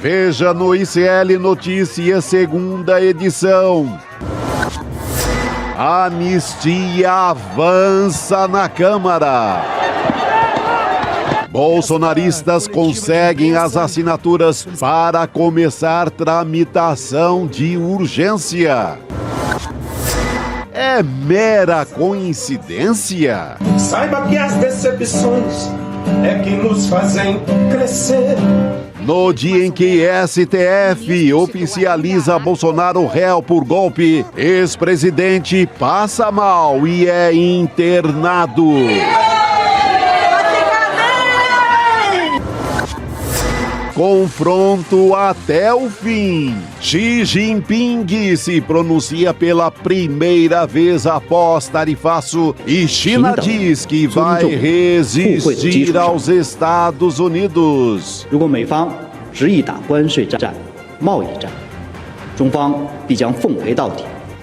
Veja no ICL Notícias, segunda edição. Anistia avança na Câmara. Bolsonaristas conseguem as assinaturas para começar tramitação de urgência. É mera coincidência? Saiba que as decepções é que nos fazem crescer. No dia em que STF oficializa Bolsonaro réu por golpe, ex-presidente passa mal e é internado. Confronto até o fim. Xi Jinping se pronuncia pela primeira vez após tarifaço e China diz que vai resistir aos Estados Unidos.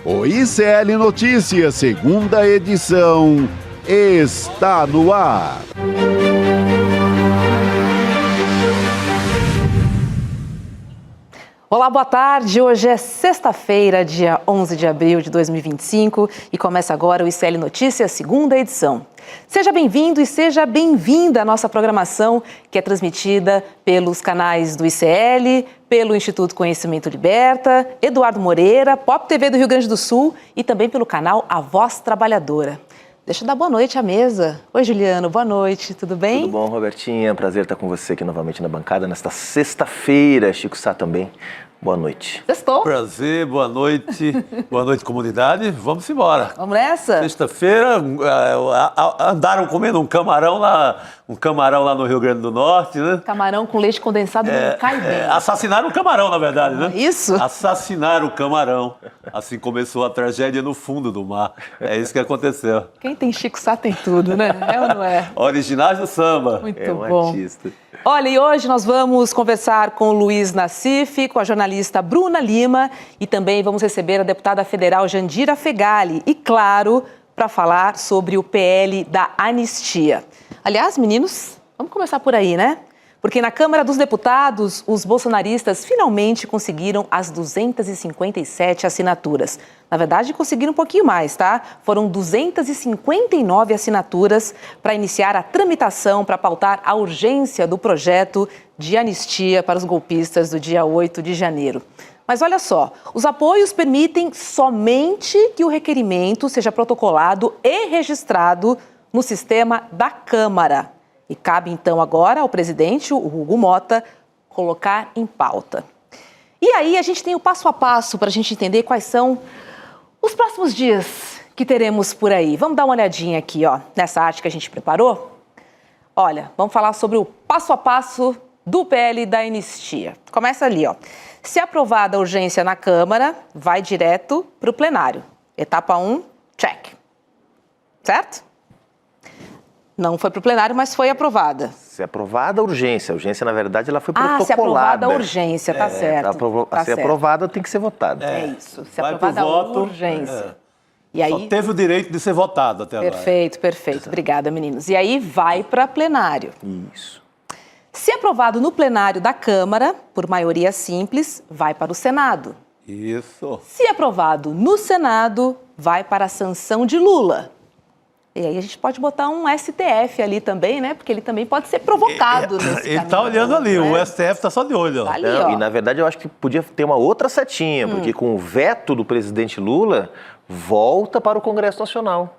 O ICL Notícias, segunda edição, está no ar. Olá, boa tarde. Hoje é sexta-feira, dia 11 de abril de 2025 e começa agora o ICL Notícias, segunda edição. Seja bem-vindo e seja bem-vinda à nossa programação, que é transmitida pelos canais do ICL, pelo Instituto Conhecimento Liberta, Eduardo Moreira, Pop TV do Rio Grande do Sul e também pelo canal A Voz Trabalhadora. Deixa eu dar boa noite à mesa. Oi, Juliano, boa noite, tudo bem? Tudo bom, Robertinha? Prazer estar com você aqui novamente na bancada nesta sexta-feira. Chico Sá também. Boa noite. Sextou? Prazer, boa noite. Boa noite, comunidade. Vamos embora. Vamos nessa? Sexta-feira, andaram comendo um camarão lá no Rio Grande do Norte, né? Camarão com leite condensado não cai bem. Assassinaram o camarão, na verdade, né? Isso? Assassinaram o camarão. Assim começou a tragédia no fundo do mar. É isso que aconteceu. Quem tem Chico Sá tem tudo, né? É ou não é? Originais do samba. Muito bom. Artista. Olha, e hoje nós vamos conversar com o Luiz Nassif, com a jornalista Bruna Lima e também vamos receber a deputada federal Jandira Fegali e, claro, para falar sobre o PL da anistia. Aliás, meninos, vamos começar por aí, né? Porque na Câmara dos Deputados, os bolsonaristas finalmente conseguiram as 257 assinaturas. Na verdade, conseguiram um pouquinho mais, tá? Foram 259 assinaturas para iniciar a tramitação para pautar a urgência do projeto de anistia para os golpistas do dia 8 de janeiro. Mas olha só, os apoios permitem somente que o requerimento seja protocolado e registrado no sistema da Câmara. E cabe, então, agora ao presidente, o Hugo Motta, colocar em pauta. E aí a gente tem o passo a passo para a gente entender quais são os próximos dias que teremos por aí. Vamos dar uma olhadinha aqui, ó, nessa arte que a gente preparou? Olha, vamos falar sobre o passo a passo do PL da anistia. Começa ali, ó. Se aprovada a urgência na Câmara, vai direto para o plenário. Etapa 1, check. Certo? Não foi para o plenário, mas foi aprovada. Se aprovada a urgência. A urgência, na verdade, ela foi protocolada. Se aprovada a urgência, tá certo. Se aprovada, tem que ser votada. É isso. Se Vai aprovada pro a voto, urgência. E aí... Só teve o direito de ser votado até agora. Perfeito, perfeito. Obrigada, meninos. E aí vai para plenário. Isso. Se aprovado no plenário da Câmara, por maioria simples, vai para o Senado. Isso. Se aprovado no Senado, vai para a sanção de Lula. E aí a gente pode botar um STF ali também, né? Porque ele também pode ser provocado nesse Ele caminho, está olhando ali, né? o STF está só de olho. Tá ali, Não, ó. e, na verdade, eu acho que podia ter uma outra setinha, porque com o veto do presidente Lula, volta para o Congresso Nacional.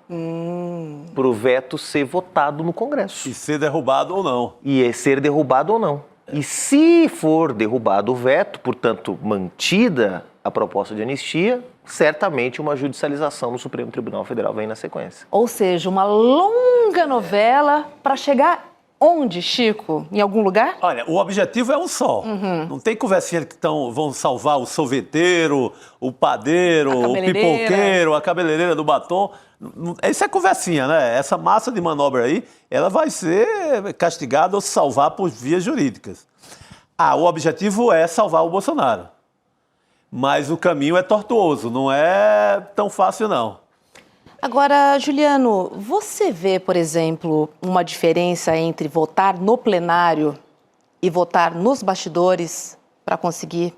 Para o veto ser votado no Congresso. E ser derrubado ou não. E é ser derrubado ou não. E se for derrubado o veto, portanto, mantida a proposta de anistia, certamente uma judicialização no Supremo Tribunal Federal vem na sequência. Ou seja, uma longa novela para chegar onde, Chico? Em algum lugar? Olha, o objetivo é um só. Não tem conversinha que vão salvar o sorveteiro, o padeiro, o pipoqueiro, a cabeleireira do batom. Isso é conversinha, né? Essa massa de manobra aí, ela vai ser castigada ou salvar por vias jurídicas. O objetivo é salvar o Bolsonaro. Mas o caminho é tortuoso, não é tão fácil, não. Agora, Juliano, você vê, por exemplo, uma diferença entre votar no plenário e votar nos bastidores para conseguir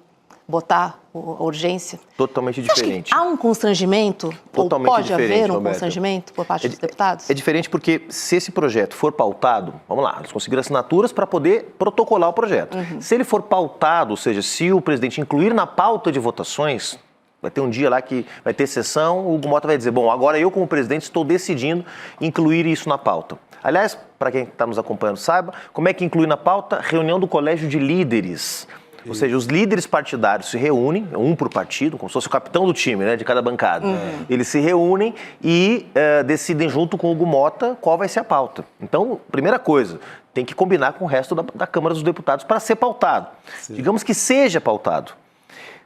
botar a urgência? Totalmente Você acha diferente. que há um constrangimento? Totalmente ou pode diferente, haver um Roberto. constrangimento por parte dos deputados? É diferente porque se esse projeto for pautado, vamos lá, eles conseguiram assinaturas para poder protocolar o projeto. Se ele for pautado, ou seja, se o presidente incluir na pauta de votações, vai ter um dia lá que vai ter sessão, o Hugo Mota vai dizer, bom, agora eu como presidente estou decidindo incluir isso na pauta. Aliás, para quem está nos acompanhando saiba, como é que inclui na pauta? Reunião do Colégio de Líderes. Ou seja, os líderes partidários se reúnem, um por partido, como se fosse o capitão do time, né, de cada bancada. Eles se reúnem e decidem junto com o Hugo Mota qual vai ser a pauta. Então, primeira coisa, tem que combinar com o resto da Câmara dos Deputados para ser pautado. Sim. Digamos que seja pautado.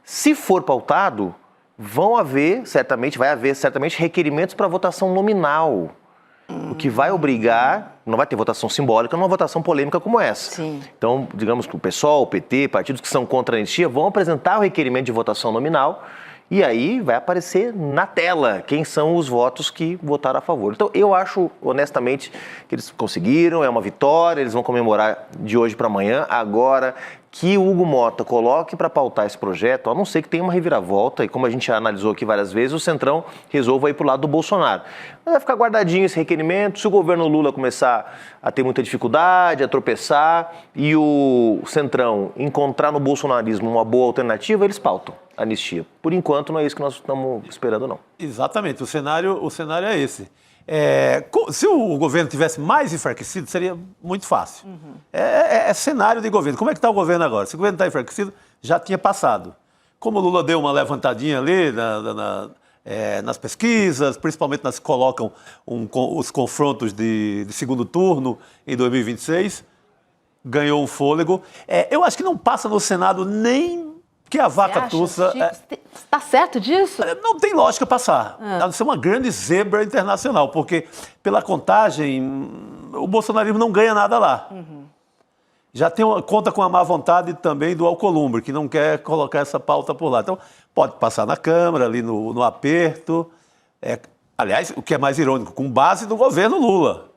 Se for pautado, vai haver certamente requerimentos para votação nominal. O que vai obrigar, não vai ter votação simbólica numa votação polêmica como essa. Sim. Então, digamos que o PSOL, o PT, partidos que são contra a anistia, vão apresentar o requerimento de votação nominal e aí vai aparecer na tela quem são os votos que votaram a favor. Então, eu acho, honestamente, que eles conseguiram, é uma vitória, eles vão comemorar de hoje para amanhã. Agora, que o Hugo Mota coloque para pautar esse projeto, a não ser que tenha uma reviravolta, e como a gente já analisou aqui várias vezes, o Centrão resolva ir para o lado do Bolsonaro. Mas vai ficar guardadinho esse requerimento, se o governo Lula começar a ter muita dificuldade, a tropeçar, e o Centrão encontrar no bolsonarismo uma boa alternativa, eles pautam a anistia. Por enquanto, não é isso que nós estamos esperando, não. Exatamente, o cenário é esse. Se o governo tivesse mais enfraquecido, seria muito fácil. É cenário de governo. Como é que está o governo agora? Se o governo está enfraquecido, já tinha passado. Como o Lula deu uma levantadinha ali nas pesquisas, principalmente nas que colocam os confrontos de segundo turno em 2026, ganhou um fôlego. Eu acho que não passa no Senado nem que a vaca tussa... Está certo disso? Não tem lógica passar. Deve ser uma grande zebra internacional, porque pela contagem, o bolsonarismo não ganha nada lá. Já conta com a má vontade também do Alcolumbre, que não quer colocar essa pauta por lá. Então, pode passar na Câmara, ali no aperto. Aliás, o que é mais irônico, com base no governo Lula.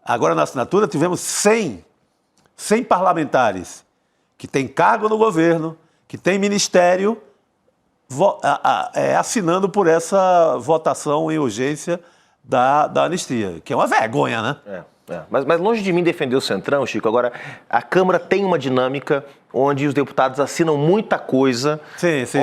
Agora, na assinatura, tivemos 100 parlamentares que têm cargo no governo, que têm ministério, assinando por essa votação em urgência da anistia, que é uma vergonha, né? Mas longe de mim defender o Centrão, Chico, agora a Câmara tem uma dinâmica onde os deputados assinam muita coisa.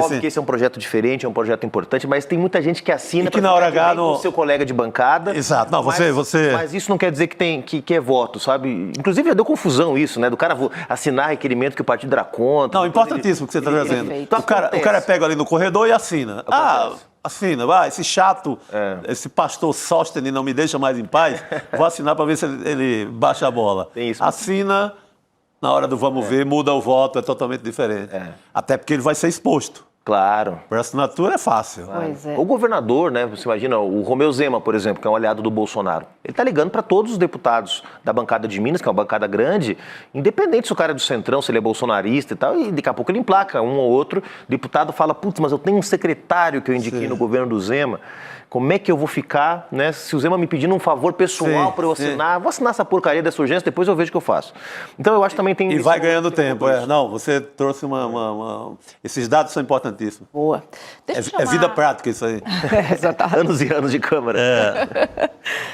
Óbvio que esse é um projeto diferente, é um projeto importante, mas tem muita gente que assina e que na hora H o seu colega de bancada. Exato, não, mas isso não quer dizer que é voto, sabe? Inclusive já deu confusão isso, né? Do cara assinar requerimento que o partido era contra. Não, importantíssimo o que você está trazendo. O cara pega ali no corredor e assina. Assina, vai, esse chato, esse pastor Sóstenes não me deixa mais em paz, vou assinar para ver se ele baixa a bola. Tem isso. Assina, na hora do vamos ver, muda o voto, é totalmente diferente. Até porque ele vai ser exposto. Claro. Por assinatura é fácil. Pois é. O governador, né, você imagina, o Romeu Zema, por exemplo, que é um aliado do Bolsonaro, ele está ligando para todos os deputados da bancada de Minas, que é uma bancada grande, independente se o cara é do Centrão, se ele é bolsonarista e tal, e daqui a pouco ele emplaca um ou outro deputado fala, putz, mas eu tenho um secretário que eu indiquei no governo do Zema, como é que eu vou ficar, né, se o Zema me pedindo um favor pessoal para eu assinar, vou assinar essa porcaria dessa urgência, depois eu vejo o que eu faço. Então eu acho que também tem... E vai ganhando tempo, Não, você trouxe esses dados são importantíssimos. Boa. É vida prática isso aí. Exatamente. Anos e anos de Câmara.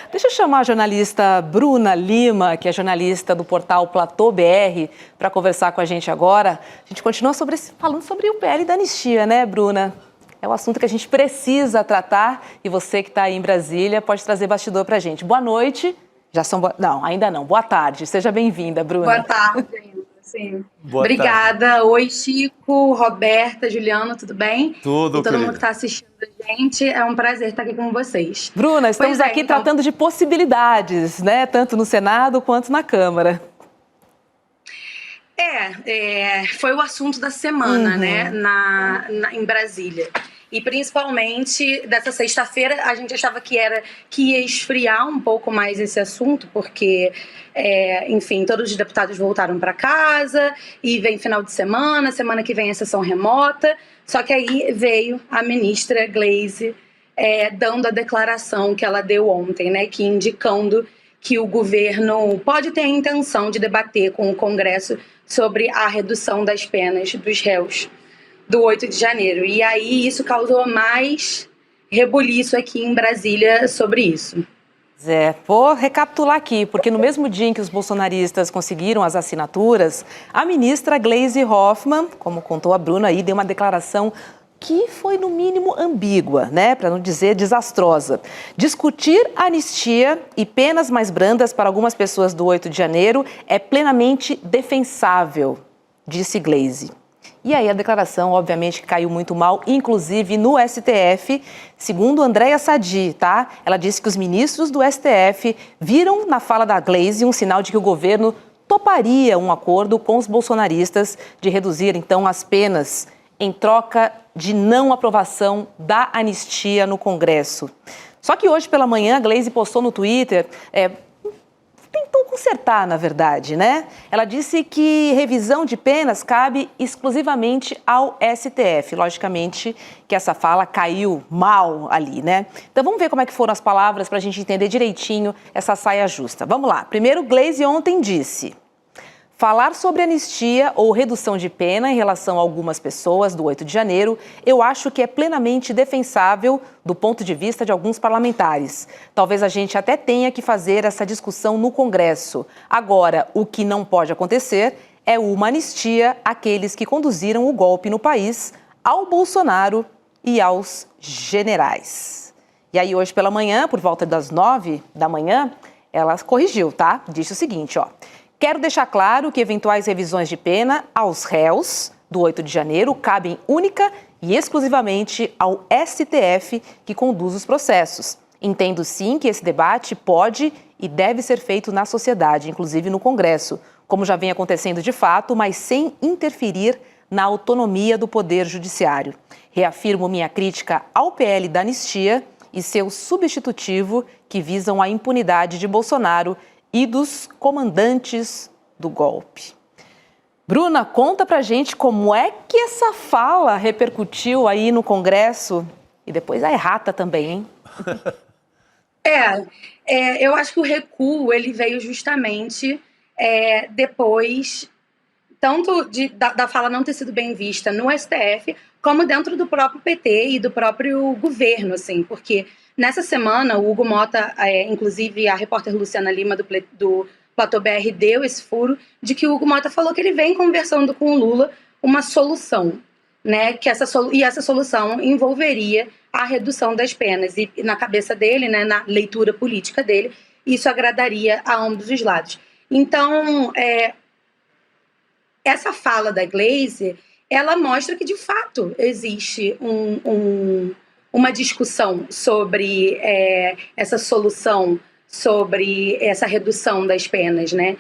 Deixa eu chamar a jornalista Bruna Lima, que é jornalista do portal Platô BR, para conversar com a gente agora. A gente continua falando sobre o PL da anistia, né, Bruna? É um assunto que a gente precisa tratar e você que está aí em Brasília pode trazer bastidor para a gente. Boa noite. Não, ainda não. Boa tarde. Seja bem-vinda, Bruna. Boa tarde, ainda. Sim. Boa Obrigada. Tarde. Oi, Chico, Roberta, Juliano, tudo bem? Tudo, e todo mundo que está assistindo a gente. É um prazer estar aqui com vocês. Bruna, estamos aqui tratando de possibilidades, né? Tanto no Senado quanto na Câmara. Foi o assunto da semana, né, em Brasília. E principalmente dessa sexta-feira, a gente achava que ia esfriar um pouco mais esse assunto, porque, enfim, todos os deputados voltaram para casa e vem final de semana que vem a sessão remota. Só que aí veio a ministra Gleisi dando a declaração que ela deu ontem, né, que indicando que o governo pode ter a intenção de debater com o Congresso sobre a redução das penas dos réus do 8 de janeiro. E aí isso causou mais rebuliço aqui em Brasília sobre isso. Zé, vou recapitular aqui, porque no mesmo dia em que os bolsonaristas conseguiram as assinaturas, a ministra Gleisi Hoffmann, como contou a Bruna aí, deu uma declaração que foi, no mínimo, ambígua, né? Para não dizer desastrosa. Discutir anistia e penas mais brandas para algumas pessoas do 8 de janeiro é plenamente defensável, disse Gleisi. E aí a declaração, obviamente, caiu muito mal, inclusive no STF, segundo Andréa Sadi, tá? Ela disse que os ministros do STF viram na fala da Gleisi um sinal de que o governo toparia um acordo com os bolsonaristas de reduzir, então, as penas em troca de não aprovação da anistia no Congresso. Só que hoje pela manhã a Gleisi postou no Twitter, tentou consertar, na verdade, né? Ela disse que revisão de penas cabe exclusivamente ao STF. Logicamente que essa fala caiu mal ali, né? Então vamos ver como é que foram as palavras para a gente entender direitinho essa saia justa. Vamos lá. Primeiro, Gleisi ontem disse: falar sobre anistia ou redução de pena em relação a algumas pessoas do 8 de janeiro, eu acho que é plenamente defensável do ponto de vista de alguns parlamentares. Talvez a gente até tenha que fazer essa discussão no Congresso. Agora, o que não pode acontecer é uma anistia àqueles que conduziram o golpe no país, ao Bolsonaro e aos generais. E aí hoje pela manhã, por volta das 9 da manhã, ela corrigiu, tá? Disse o seguinte, ó: quero deixar claro que eventuais revisões de pena aos réus do 8 de janeiro cabem única e exclusivamente ao STF, que conduz os processos. Entendo sim que esse debate pode e deve ser feito na sociedade, inclusive no Congresso, como já vem acontecendo de fato, mas sem interferir na autonomia do Poder Judiciário. Reafirmo minha crítica ao PL da anistia e seu substitutivo, que visam a impunidade de Bolsonaro e dos comandantes do golpe. Bruna, conta pra gente como é que essa fala repercutiu aí no Congresso e depois a errata também, hein? Eu acho que o recuo ele veio justamente depois, tanto da fala não ter sido bem vista no STF, como dentro do próprio PT e do próprio governo, assim, porque nessa semana o Hugo Motta, inclusive a repórter Luciana Lima do Platô BR deu esse furo de que o Hugo Motta falou que ele vem conversando com o Lula uma solução, né? E essa solução envolveria a redução das penas. E na cabeça dele, né, na leitura política dele, isso agradaria a ambos os lados. Então, essa fala da Gleisi, ela mostra que, de fato, existe uma discussão sobre essa solução, sobre essa redução das penas, né?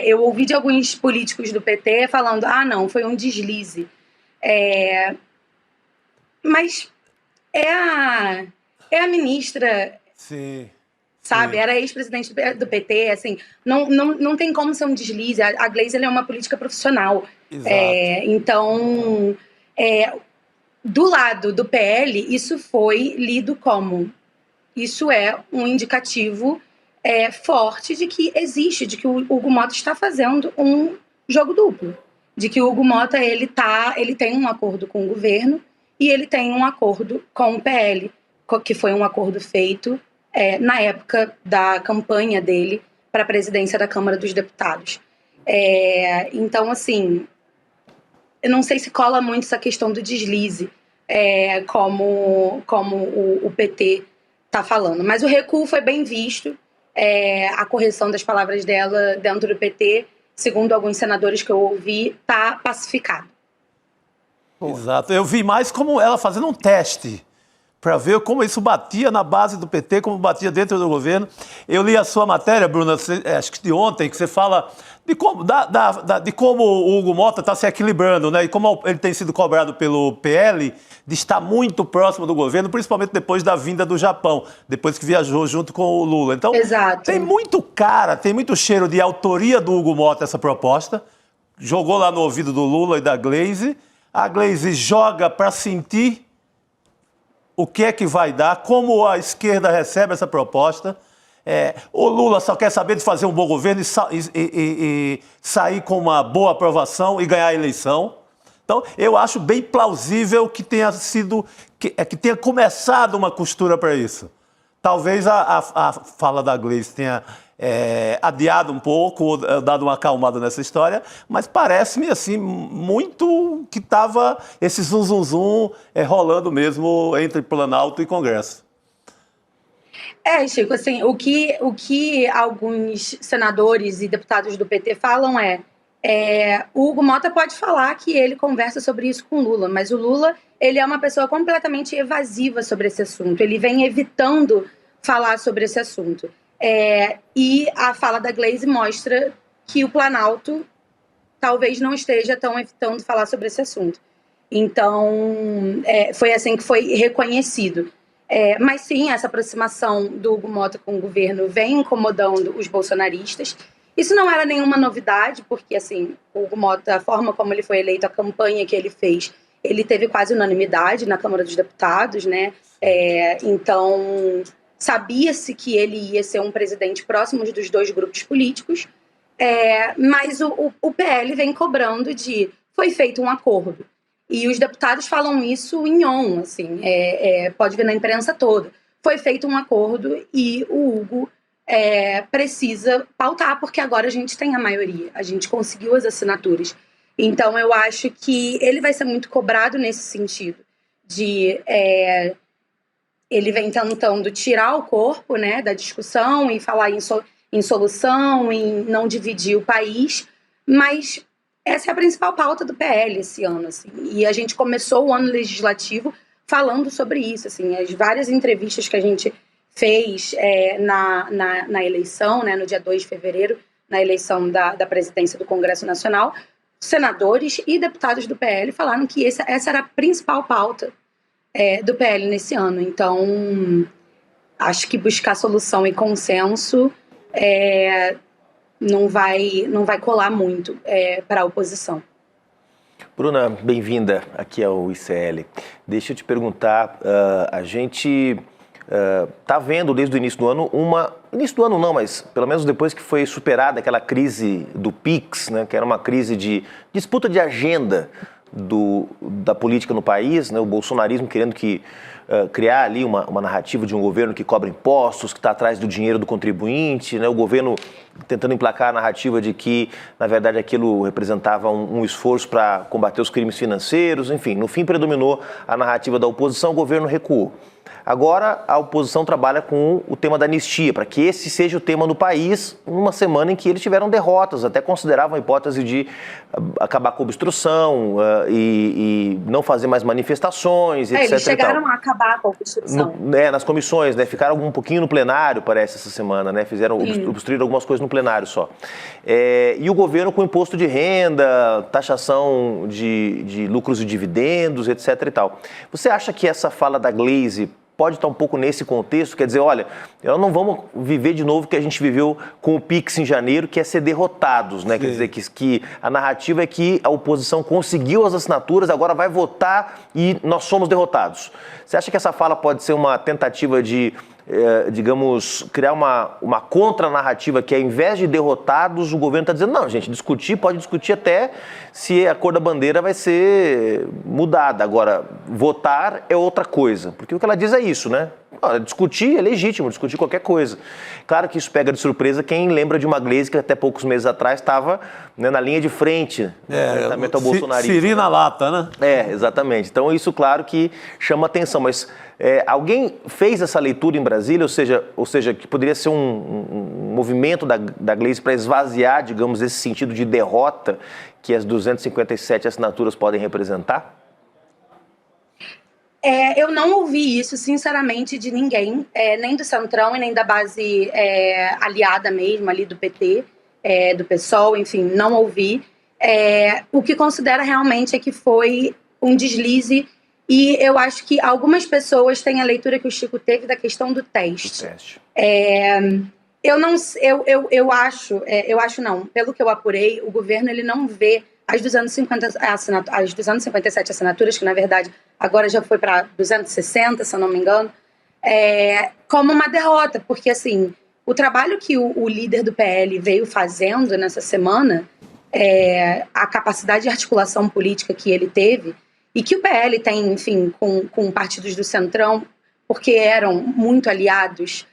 Eu ouvi de alguns políticos do PT falando, não, foi um deslize. Mas é a ministra, sim, sabe? sim. Era ex-presidente do PT, assim, não tem como ser um deslize. A Gleisi, ela é uma política profissional. Exato. Então, do lado do PL, isso foi lido como... Isso é um indicativo forte de que existe, de que o Hugo Motta está fazendo um jogo duplo. De que o Hugo Motta ele tem um acordo com o governo e ele tem um acordo com o PL, que foi um acordo feito na época da campanha dele para a presidência da Câmara dos Deputados. Então, assim, eu não sei se cola muito essa questão do deslize, como o PT está falando. Mas o recuo foi bem visto, a correção das palavras dela dentro do PT, segundo alguns senadores que eu ouvi, está pacificado. Exato. Eu vi mais como ela fazendo um teste para ver como isso batia na base do PT, como batia dentro do governo. Eu li a sua matéria, Bruna, acho que de ontem, que você fala de como o Hugo Motta está se equilibrando, né? E como ele tem sido cobrado pelo PL de estar muito próximo do governo, principalmente depois da vinda do Japão, depois que viajou junto com o Lula. Então, exato. Tem muito cheiro de autoria do Hugo Motta essa proposta. Jogou lá no ouvido do Lula e da Gleisi. A Gleisi joga para sentir o que é que vai dar, como a esquerda recebe essa proposta. O Lula só quer saber de fazer um bom governo e sair com uma boa aprovação e ganhar a eleição. Então, eu acho bem plausível que tenha começado uma costura para isso. Talvez a fala da Gleice tenha adiado um pouco, ou dado uma acalmada nessa história, mas parece-me assim muito que estava esse zum rolando mesmo entre Planalto e Congresso. Chico, assim, o que alguns senadores e deputados do PT falam o Hugo Mota pode falar que ele conversa sobre isso com o Lula, mas o Lula, ele é uma pessoa completamente evasiva sobre esse assunto, ele vem evitando falar sobre esse assunto. E a fala da Gleice mostra que o Planalto talvez não esteja tão evitando falar sobre esse assunto. Então, foi assim que foi reconhecido. Mas sim, essa aproximação do Hugo Mota com o governo vem incomodando os bolsonaristas. Isso não era nenhuma novidade, porque assim, o Hugo Mota, a forma como ele foi eleito, a campanha que ele fez, ele teve quase unanimidade na Câmara dos Deputados, né? Então, sabia-se que ele ia ser um presidente próximo dos dois grupos políticos, mas o PL vem cobrando foi feito um acordo. E os deputados falam isso em on, assim, pode ver na imprensa toda. Foi feito um acordo e o Hugo precisa pautar, porque agora a gente tem a maioria, a gente conseguiu as assinaturas. Então, eu acho que ele vai ser muito cobrado nesse sentido, ele vem tentando tirar o corpo, né, da discussão e falar em solução, em não dividir o país, mas essa é a principal pauta do PL esse ano, assim, e a gente começou o ano legislativo falando sobre isso, assim, as várias entrevistas que a gente fez na eleição, né, no dia 2 de fevereiro, na eleição da presidência do Congresso Nacional, senadores e deputados do PL falaram que essa era a principal pauta do PL nesse ano. Então, acho que buscar solução e consenso não vai colar muito para a oposição. Bruna, bem-vinda aqui ao ICL. Deixa eu te perguntar, a gente está vendo desde o início do ano início do ano não, mas pelo menos depois que foi superada aquela crise do PIX, né, que era uma crise de disputa de agenda da política no país, né, o bolsonarismo querendo criar ali uma narrativa de um governo que cobra impostos, que está atrás do dinheiro do contribuinte, né, o governo tentando emplacar a narrativa de que, na verdade, aquilo representava um esforço para combater os crimes financeiros, enfim, no fim predominou a narrativa da oposição, o governo recuou. Agora, a oposição trabalha com o tema da anistia, para que esse seja o tema no país, numa semana em que eles tiveram derrotas, até consideravam a hipótese de acabar com a obstrução e não fazer mais manifestações, etc. Eles chegaram a acabar com a obstrução. Nas comissões, né? Ficaram um pouquinho no plenário, parece, essa semana, né? Obstruíram algumas coisas no plenário só. E o governo com imposto de renda, taxação de lucros e dividendos, etc. e tal. Você acha que essa fala da Gleice pode estar um pouco nesse contexto, quer dizer, olha, nós não vamos viver de novo o que a gente viveu com o PIX em janeiro, que é ser derrotados, né? Sim. Quer dizer, que a narrativa é que a oposição conseguiu as assinaturas, agora vai votar e nós somos derrotados. Você acha que essa fala pode ser uma tentativa de, digamos, criar uma contranarrativa que, ao invés de derrotados, o governo está dizendo, não, gente, pode discutir até se a cor da bandeira vai ser mudada. Agora, votar é outra coisa, porque o que ela diz é isso, né? Discutir é legítimo, discutir qualquer coisa. Claro que isso pega de surpresa quem lembra de uma Gleice que até poucos meses atrás estava, né, na linha de frente ao bolsonarismo. Siri na lata, né? Exatamente. Então isso, claro, que chama atenção, mas alguém fez essa leitura em Brasília, ou seja, que poderia ser um movimento da Gleice para esvaziar, digamos, esse sentido de derrota que as 257 assinaturas podem representar? Eu não ouvi isso, sinceramente, de ninguém, nem do Centrão e nem da base aliada mesmo, ali do PT, do PSOL, enfim, não ouvi. O que considera realmente é que foi um deslize, e eu acho que algumas pessoas têm a leitura que o Chico teve da questão do teste. Eu acho não, pelo que eu apurei, o governo ele não vê as 257 assinaturas, que na verdade agora já foi para 260, se eu não me engano, como uma derrota, porque assim, o trabalho que o líder do PL veio fazendo nessa semana, a capacidade de articulação política que ele teve, e que o PL tem, enfim, com partidos do Centrão, porque eram muito aliados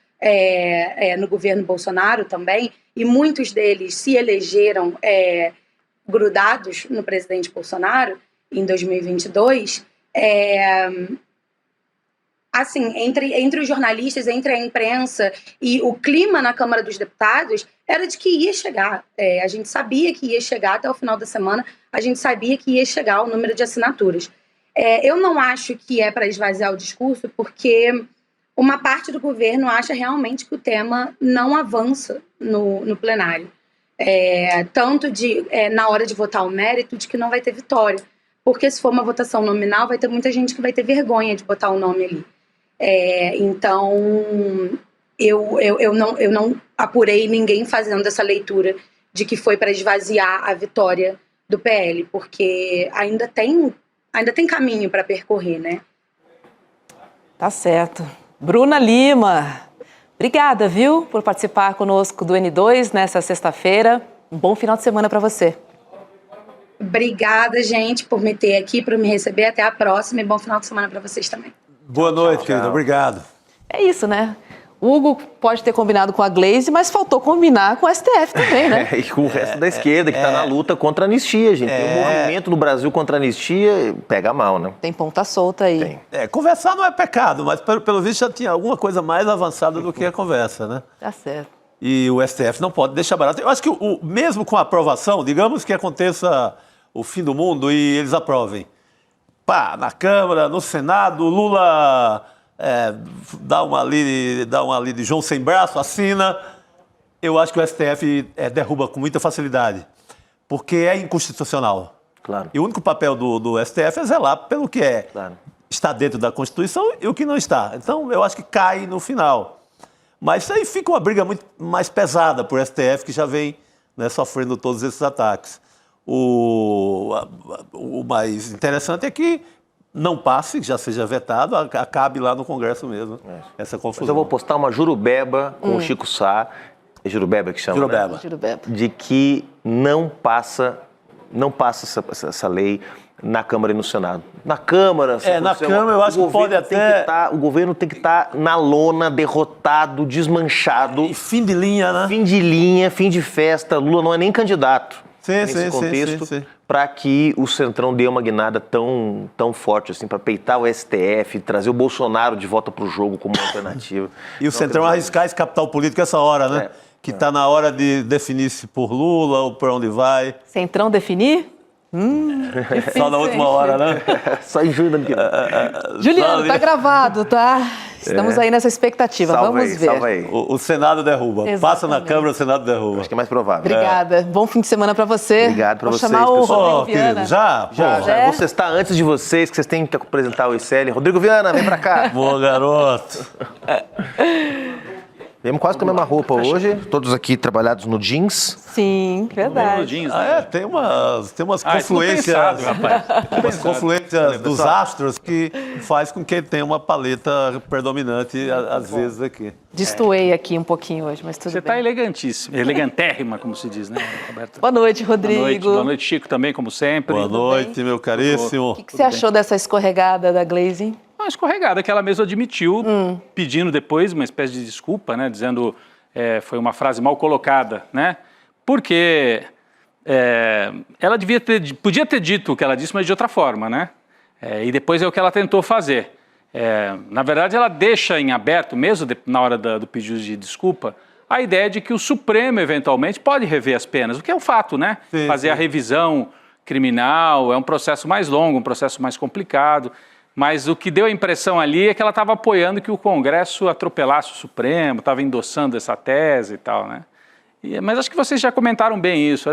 no governo Bolsonaro também, e muitos deles se elegeram grudados no presidente Bolsonaro em 2022, assim, entre os jornalistas, entre a imprensa e o clima na Câmara dos Deputados era de que ia chegar. A gente sabia que ia chegar até o final da semana, a gente sabia que ia chegar o número de assinaturas. Eu não acho que é para esvaziar o discurso, porque uma parte do governo acha realmente que o tema não avança no plenário. Tanto na hora de votar o mérito, de que não vai ter vitória. Porque se for uma votação nominal, vai ter muita gente que vai ter vergonha de botar o nome ali. Então, eu não apurei ninguém fazendo essa leitura de que foi para esvaziar a vitória do PL, porque ainda tem caminho para percorrer, né? Tá certo. Bruna Lima, obrigada, viu, por participar conosco do N2 nessa sexta-feira. Um bom final de semana para você. Obrigada, gente, por me ter aqui, por me receber. Até a próxima e bom final de semana para vocês também. Boa noite, querida. Obrigado. É isso, né? O Hugo pode ter combinado com a Glaze, mas faltou combinar com o STF também, né? E com o resto da esquerda, que está na luta contra a anistia, gente. Tem um movimento no Brasil contra a anistia, pega mal, né? Tem ponta solta aí. Tem. Conversar não é pecado, mas pelo visto já tinha alguma coisa mais avançada do que a conversa, né? Tá certo. E o STF não pode deixar barato. Eu acho que mesmo com a aprovação, digamos que aconteça o fim do mundo e eles aprovem. Pá, na Câmara, no Senado, Lula dá uma ali de João sem braço, assina. Eu acho que o STF derruba com muita facilidade, porque é inconstitucional. Claro. E o único papel do STF é zelar pelo que está dentro da Constituição e o que não está. Então, eu acho que cai no final. Mas aí fica uma briga muito mais pesada para o STF, que já vem sofrendo todos esses ataques. O mais interessante é que não passe, já seja vetado, acabe lá no Congresso mesmo, essa confusão. Mas eu vou postar uma jurubeba com o Chico Sá, é jurubeba que chama, Jurubeba. né? Jurubeba. De que não passa essa lei na Câmara e no Senado. Na Câmara... na Câmara eu acho que pode até... O governo tem que estar na lona, derrotado, desmanchado. E fim de linha, né? Fim de linha, fim de festa. Lula não é nem candidato. Nesse contexto, para que o Centrão dê uma guinada tão forte assim, para peitar o STF, trazer o Bolsonaro de volta para o jogo como alternativa. E o Centrão arriscar esse capital político essa hora, né? Que está na hora de definir-se por Lula ou para onde vai. Centrão definir? Difícil, só na última hora, né? Só em junho do ano que vem. Juliano, tá gravado, tá? Estamos aí nessa expectativa, vamos ver. Salva aí. O Senado derruba. Exatamente. Passa na Câmara, o Senado derruba. Acho que é mais provável. Obrigada. Bom fim de semana para você. Obrigado para vocês, chamar o pessoal. Rodrigo Viana. Já. Vou cestar antes de vocês, que vocês têm que apresentar o ICL. Rodrigo Viana, vem pra cá. Boa, garoto. Viemos quase com a mesma roupa hoje, todos aqui trabalhados no jeans. Sim, verdade. Tem umas confluências, umas confluências dos astros que faz com que ele tenha uma paleta predominante às vezes aqui. Destoei aqui um pouquinho hoje, mas tudo Você bem. está elegantíssimo, elegantérrima, como se diz, né, Roberto? Boa noite, Rodrigo. Boa noite, Chico, também, como sempre. Boa noite, meu caríssimo. O que você achou dessa escorregada da Glaze? Uma escorregada que ela mesma admitiu, pedindo depois uma espécie de desculpa, né, dizendo foi uma frase mal colocada, né? Porque ela podia ter dito o que ela disse, mas de outra forma, né? E depois é o que ela tentou fazer. Na verdade, ela deixa em aberto, mesmo na hora do pedido de desculpa, a ideia de que o Supremo, eventualmente, pode rever as penas, o que é um fato, né? Fazer a revisão criminal é um processo mais longo, um processo mais complicado. Mas o que deu a impressão ali é que ela estava apoiando que o Congresso atropelasse o Supremo, estava endossando essa tese e tal, né? Mas acho que vocês já comentaram bem isso.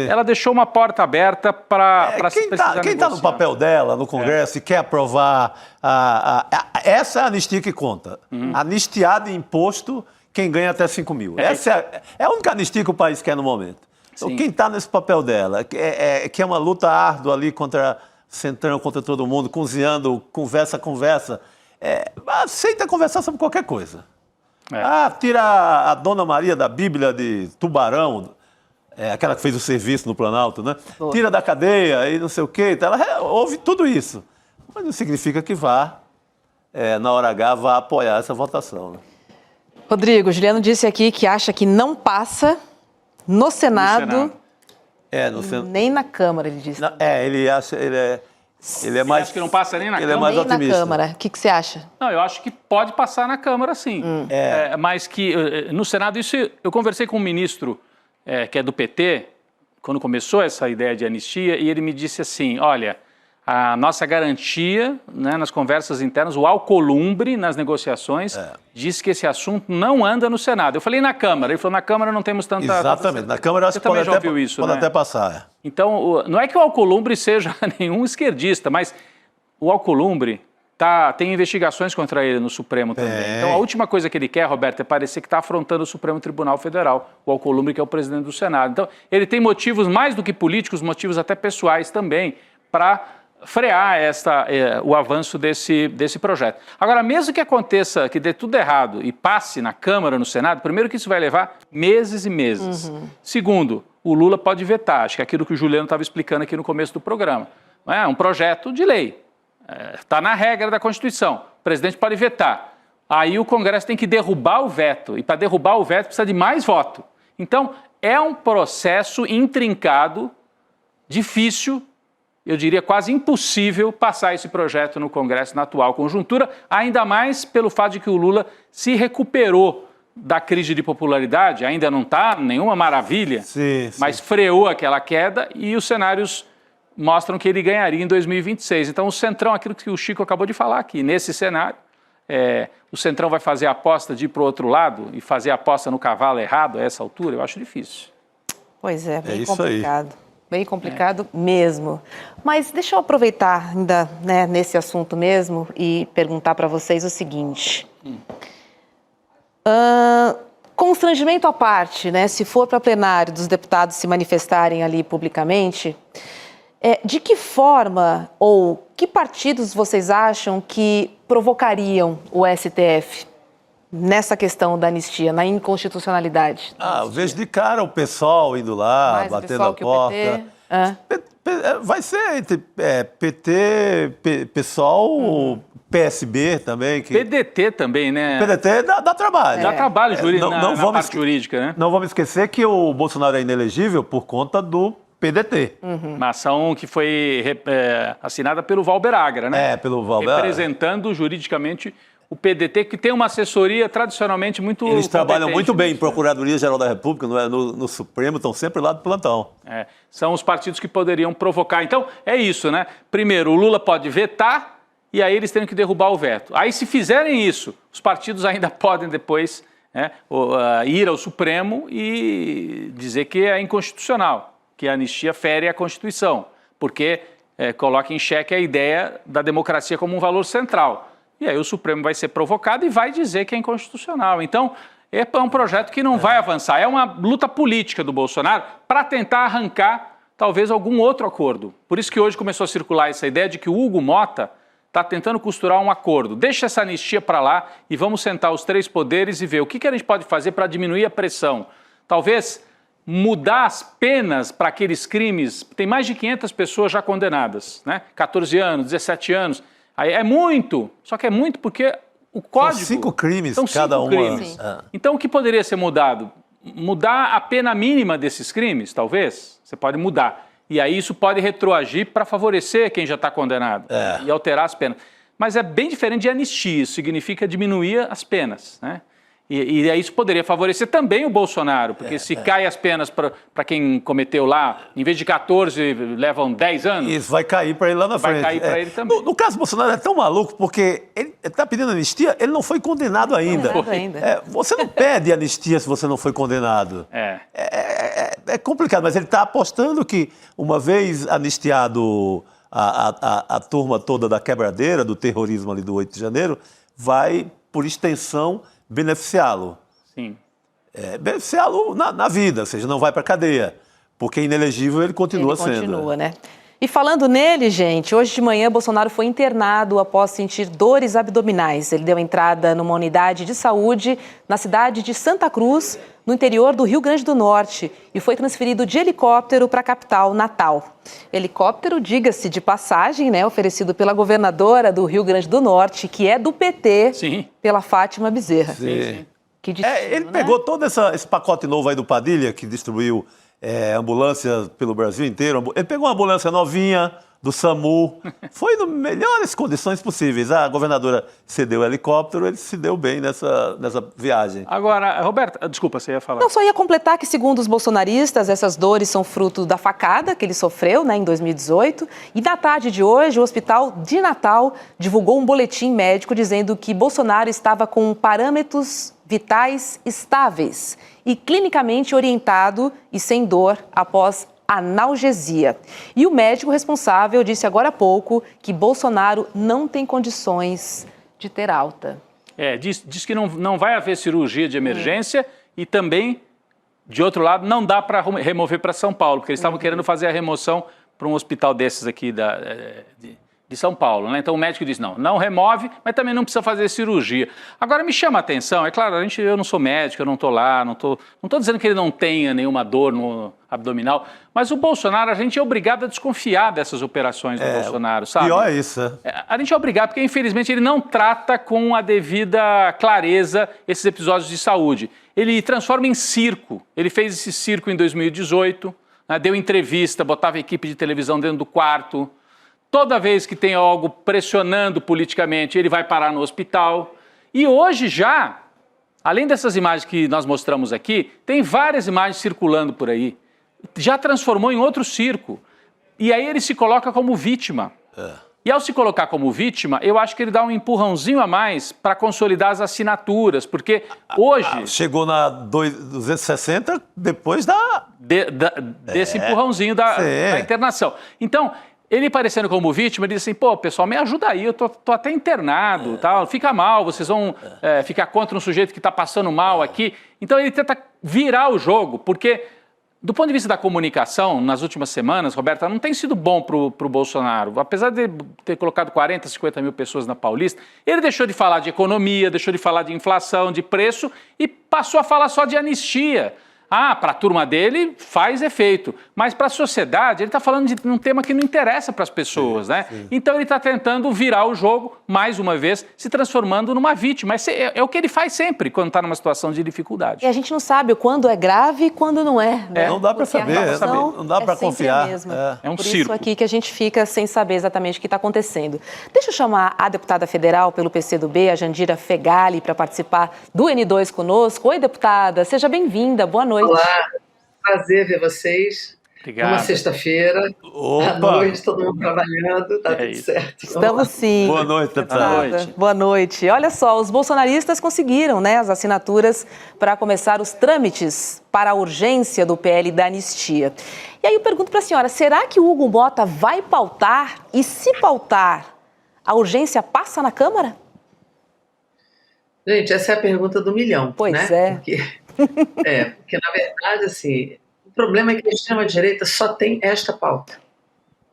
Ela deixou uma porta aberta para se precisar Quem está no papel dela, no Congresso, e quer aprovar... essa é a anistia que conta. Anistiar de imposto quem ganha até 5 mil. Essa é a única anistia que o país quer no momento. Então, quem está nesse papel dela, que é uma luta árdua ali contra... Centrão contra todo mundo, cozinhando, conversa, aceita conversar sobre qualquer coisa. Tira a Dona Maria da Bíblia de Tubarão, aquela que fez o serviço no Planalto, né? Tira da cadeia e não sei o quê. Então ela ouve tudo isso. Mas não significa que na hora H, vá apoiar essa votação. Né? Rodrigo, Juliano disse aqui que acha que não passa no Senado. Nem na Câmara, ele disse. Ele acha... Ele é mais... Acho que não passa nem na Câmara. Ele é mais nem otimista. na Câmara. O que você acha? Não, eu acho que pode passar na Câmara, sim. Mas que no Senado, isso eu conversei com um ministro que é do PT, quando começou essa ideia de anistia, e ele me disse assim, olha, a nossa garantia, né, nas conversas internas, o Alcolumbre, nas negociações, disse que esse assunto não anda no Senado. Eu falei na Câmara, ele falou, na Câmara não temos tanta... Exatamente, na Câmara acho que pode até passar. Então, não é que o Alcolumbre seja nenhum esquerdista, mas o Alcolumbre tem investigações contra ele no Supremo também. Então, a última coisa que ele quer, Roberto, é parecer que está afrontando o Supremo Tribunal Federal, o Alcolumbre, que é o presidente do Senado. Então, ele tem motivos mais do que políticos, motivos até pessoais também, para frear o avanço desse projeto. Agora, mesmo que aconteça, que dê tudo errado e passe na Câmara, no Senado, primeiro que isso vai levar meses e meses. Segundo, o Lula pode vetar, acho que é aquilo que o Juliano estava explicando aqui no começo do programa. Não é um projeto de lei, está na regra da Constituição, o presidente pode vetar. Aí o Congresso tem que derrubar o veto, e para derrubar o veto precisa de mais voto. Então, é um processo intrincado, difícil, eu diria quase impossível passar esse projeto no Congresso na atual conjuntura, ainda mais pelo fato de que o Lula se recuperou da crise de popularidade, ainda não está nenhuma maravilha, mas freou aquela queda e os cenários mostram que ele ganharia em 2026. Então o Centrão, aquilo que o Chico acabou de falar aqui, nesse cenário, o Centrão vai fazer a aposta de ir para o outro lado e fazer a aposta no cavalo errado a essa altura, eu acho difícil. Pois é, bem complicado. Bem complicado mesmo. Mas deixa eu aproveitar ainda nesse assunto mesmo e perguntar para vocês o seguinte. Constrangimento à parte, né? Se for para plenário dos deputados se manifestarem ali publicamente, de que forma ou que partidos vocês acham que provocariam o STF nessa questão da anistia, na inconstitucionalidade? Eu vejo de cara o PSOL indo lá, mais batendo a porta. Vai ser entre PT, PSOL, PSB também. PDT também, né? PDT dá trabalho. Dá trabalho na parte jurídica, né? Não vamos esquecer que o Bolsonaro é inelegível por conta do PDT. Uma ação que foi assinada pelo Valber Agra, né? Pelo Valber Agra. Representando juridicamente o PDT, que tem uma assessoria tradicionalmente muito Eles trabalham muito bem em né? Procuradoria-Geral da República, no Supremo, estão sempre lá do plantão. São os partidos que poderiam provocar. Então, é isso, né? Primeiro, o Lula pode vetar e aí eles têm que derrubar o veto. Aí, se fizerem isso, os partidos ainda podem depois ir ao Supremo e dizer que é inconstitucional, que a anistia fere a Constituição, porque coloca em xeque a ideia da democracia como um valor central. E aí o Supremo vai ser provocado e vai dizer que é inconstitucional. Então, é um projeto que não vai avançar. É uma luta política do Bolsonaro para tentar arrancar, talvez, algum outro acordo. Por isso que hoje começou a circular essa ideia de que o Hugo Mota está tentando costurar um acordo. Deixa essa anistia para lá e vamos sentar os três poderes e ver o que a gente pode fazer para diminuir a pressão. Talvez mudar as penas para aqueles crimes. Tem mais de 500 pessoas já condenadas, né? 14 anos, 17 anos. Aí é muito, só que é muito porque o código... São 5 crimes são cada 5 crimes. Então o que poderia ser mudado? Mudar a pena mínima desses crimes, talvez? Você pode mudar. E aí isso pode retroagir para favorecer quem já está condenado e alterar as penas. Mas é bem diferente de anistia, isso significa diminuir as penas, né? E aí isso poderia favorecer também o Bolsonaro, porque se cai as penas para quem cometeu lá, em vez de 14, levam 10 anos. Isso vai cair para ele lá na frente. Vai cair para ele também. No caso do Bolsonaro é tão maluco, porque ele está pedindo anistia, ele não foi condenado ainda. Você não pede anistia se você não foi condenado. É complicado, mas ele está apostando que, uma vez anistiado a turma toda da quebradeira, do terrorismo ali do 8 de janeiro, vai, por extensão, beneficiá-lo. Sim. Beneficiá-lo na vida, ou seja, não vai para a cadeia, porque inelegível ele continua sendo. Continua, né? E falando nele, gente, hoje de manhã Bolsonaro foi internado após sentir dores abdominais. Ele deu entrada numa unidade de saúde na cidade de Santa Cruz, no interior do Rio Grande do Norte, e foi transferido de helicóptero para a capital, Natal. Helicóptero, diga-se de passagem, né, oferecido pela governadora do Rio Grande do Norte, que é do PT, Sim. pela Fátima Bezerra. Sim. Que destino, Ele né? pegou todo esse pacote novo aí do Padilha, que distribuiu ambulâncias pelo Brasil inteiro. Ele pegou uma ambulância novinha do SAMU, foi nas melhores condições possíveis. A governadora cedeu o helicóptero, ele se deu bem nessa viagem. Agora, Roberta, desculpa, você ia falar. Não, só ia completar que, segundo os bolsonaristas, essas dores são fruto da facada que ele sofreu, né, em 2018. E na tarde de hoje, o Hospital de Natal divulgou um boletim médico dizendo que Bolsonaro estava com parâmetros vitais estáveis e clinicamente orientado e sem dor após analgesia. E o médico responsável disse agora há pouco que Bolsonaro não tem condições de ter alta. Diz que não vai haver cirurgia de emergência e também, de outro lado, não dá para remover para São Paulo, porque eles estavam querendo fazer a remoção para um hospital desses aqui de São Paulo, né? Então o médico disse, não remove, mas também não precisa fazer cirurgia. Agora me chama a atenção, é claro, eu não sou médico, eu não estou lá, não tô dizendo que ele não tenha nenhuma dor no abdominal, mas o Bolsonaro, a gente é obrigado a desconfiar dessas operações do Bolsonaro, sabe? Pior é isso, A gente é obrigado, porque infelizmente ele não trata com a devida clareza esses episódios de saúde. Ele transforma em circo, ele fez esse circo em 2018, né, deu entrevista, botava a equipe de televisão dentro do quarto. Toda vez que tem algo pressionando politicamente, ele vai parar no hospital. E hoje já, além dessas imagens que nós mostramos aqui, tem várias imagens circulando por aí. Já transformou em outro circo. E aí ele se coloca como vítima. E ao se colocar como vítima, eu acho que ele dá um empurrãozinho a mais para consolidar as assinaturas, porque hoje... Chegou na 260 depois desse empurrãozinho da internação. Então... Ele parecendo como vítima, ele diz assim, pô, pessoal, me ajuda aí, eu tô até internado, tal, fica mal, vocês vão ficar contra um sujeito que está passando mal aqui. Então ele tenta virar o jogo, porque do ponto de vista da comunicação, nas últimas semanas, Roberta, não tem sido bom pro Bolsonaro. Apesar de ter colocado 40, 50 mil pessoas na Paulista, ele deixou de falar de economia, deixou de falar de inflação, de preço e passou a falar só de anistia. Para a turma dele faz efeito, mas para a sociedade ele está falando de um tema que não interessa para as pessoas, né? Sim. Então ele está tentando virar o jogo, mais uma vez, se transformando numa vítima. É o que ele faz sempre quando está numa situação de dificuldade. E a gente não sabe quando é grave e quando não é. Né? Não dá para saber, não dá para confiar. É um circo. Por isso aqui que a gente fica sem saber exatamente o que está acontecendo. Deixa eu chamar a deputada federal pelo PCdoB, a Jandira Fegali, para participar do N2 conosco. Oi, deputada, seja bem-vinda, boa noite. Olá, prazer ver vocês. Obrigado. Uma sexta-feira, à noite, todo mundo trabalhando, tá tudo certo. Estamos sim. Boa noite, deputada. Boa noite. Olha só, os bolsonaristas conseguiram, né, as assinaturas para começar os trâmites para a urgência do PL da anistia. E aí eu pergunto para a senhora, será que o Hugo Motta vai pautar? E se pautar, a urgência passa na Câmara? Gente, essa é a pergunta do milhão. Pois né? é. Porque na verdade, assim, o problema é que a extrema-direita só tem esta pauta.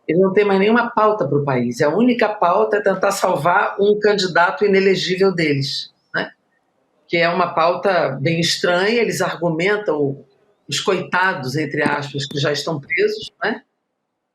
Ele não tem mais nenhuma pauta para o país. A única pauta é tentar salvar um candidato inelegível deles, né? Que é uma pauta bem estranha. Eles argumentam os coitados, entre aspas, que já estão presos, né?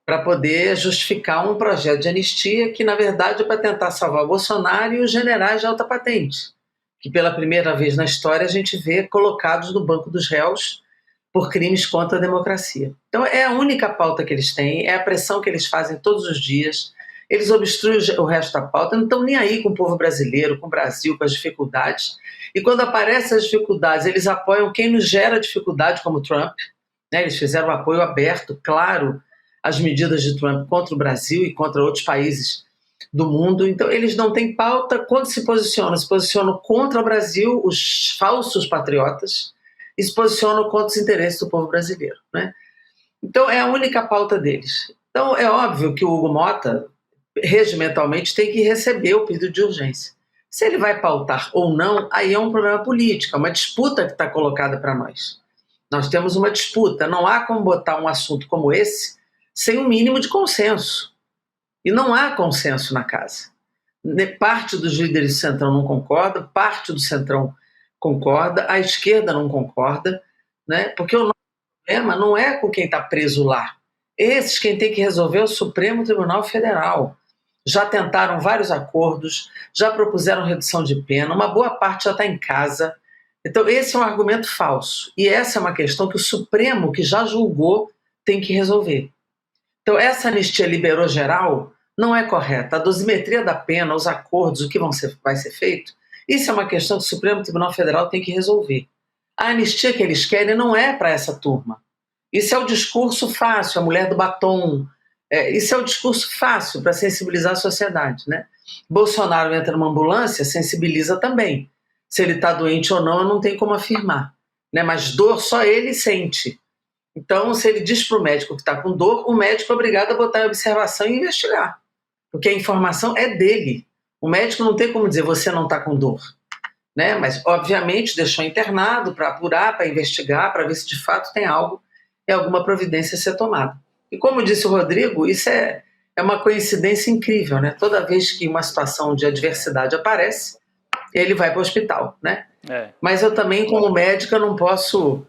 Para poder justificar um projeto de anistia que, na verdade, é para tentar salvar o Bolsonaro e os generais de alta patente, que pela primeira vez na história a gente vê colocados no banco dos réus por crimes contra a democracia. Então é a única pauta que eles têm, é a pressão que eles fazem todos os dias, eles obstruem o resto da pauta, não estão nem aí com o povo brasileiro, com o Brasil, com as dificuldades. E quando aparecem as dificuldades, eles apoiam quem nos gera dificuldade, como Trump, né? Eles fizeram um apoio aberto, claro, às medidas de Trump contra o Brasil e contra outros países do mundo. Então eles não têm pauta. Quando se posicionam contra o Brasil, os falsos patriotas, e se posicionam contra os interesses do povo brasileiro, né? Então é a única pauta deles. Então é óbvio que o Hugo Motta, regimentalmente, tem que receber o pedido de urgência. Se ele vai pautar ou não, aí é um problema político, é uma disputa que está colocada para nós. Nós temos uma disputa, não há como botar um assunto como esse sem um mínimo de consenso. E não há consenso na casa. Parte dos líderes do Centrão não concorda, parte do Centrão concorda, a esquerda não concorda, né? Porque o nosso problema não é com quem está preso lá. Esses quem tem que resolver é o Supremo Tribunal Federal. Já tentaram vários acordos, já propuseram redução de pena, uma boa parte já está em casa. Então esse é um argumento falso. E essa é uma questão que o Supremo, que já julgou, tem que resolver. Então essa anistia liberou geral não é correta. A dosimetria da pena, os acordos, o que vai ser feito, isso é uma questão que o Supremo Tribunal Federal tem que resolver. A anistia que eles querem não é para essa turma. Isso é o discurso fácil, a mulher do batom. Isso é o discurso fácil para sensibilizar a sociedade, né? Bolsonaro entra numa ambulância, sensibiliza também. Se ele está doente ou não, eu não tenho como afirmar, né? Mas dor só ele sente. Então, se ele diz para o médico que está com dor, o médico é obrigado a botar em observação e investigar. Porque a informação é dele. O médico não tem como dizer, você não está com dor. Né? Mas, obviamente, deixou internado para apurar, para investigar, para ver se de fato tem algo e alguma providência a ser tomada. E como disse o Rodrigo, isso é uma coincidência incrível. Né? Toda vez que uma situação de adversidade aparece, ele vai para o hospital. Né? Mas eu também, como médica, não posso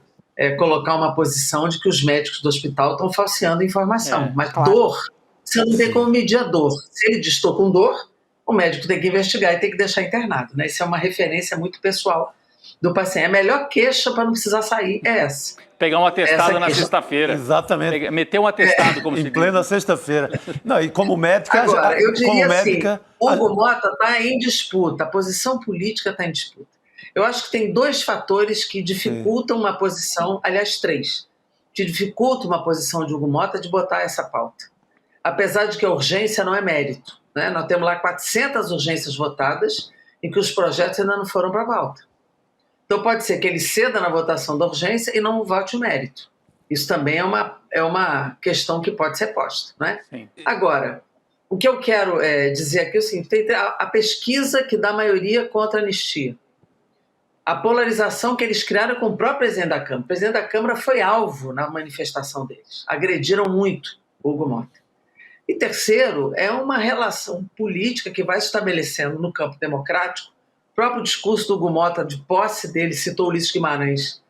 colocar uma posição de que os médicos do hospital estão falseando informação. Mas claro. Dor, você não tem como medir a dor. Se ele diz estou com dor, o médico tem que investigar e tem que deixar internado. Né? Isso é uma referência muito pessoal do paciente. A melhor queixa para não precisar sair é essa. Pegar um atestado na sexta-feira. Exatamente. Meter um atestado, como se diz. Em plena sexta-feira. Não, e como médica... Agora, eu diria como médica, assim, Hugo Mota está em disputa, a posição política está em disputa. Eu acho que tem 2 fatores que dificultam uma posição, aliás, 3, que dificultam uma posição de Hugo Mota de botar essa pauta. Apesar de que a urgência não é mérito. Né? Nós temos lá 400 urgências votadas em que os projetos ainda não foram para a pauta. Então pode ser que ele ceda na votação da urgência e não vote o mérito. Isso também é uma questão que pode ser posta. Né? Agora, o que eu quero dizer aqui é o seguinte, tem a pesquisa que dá maioria contra a anistia. A polarização que eles criaram com o próprio presidente da Câmara. O presidente da Câmara foi alvo na manifestação deles. Agrediram muito o Hugo Mota. E terceiro, é uma relação política que vai se estabelecendo no campo democrático. O próprio discurso do Hugo Mota, de posse dele, citou Ulisses Guimarães,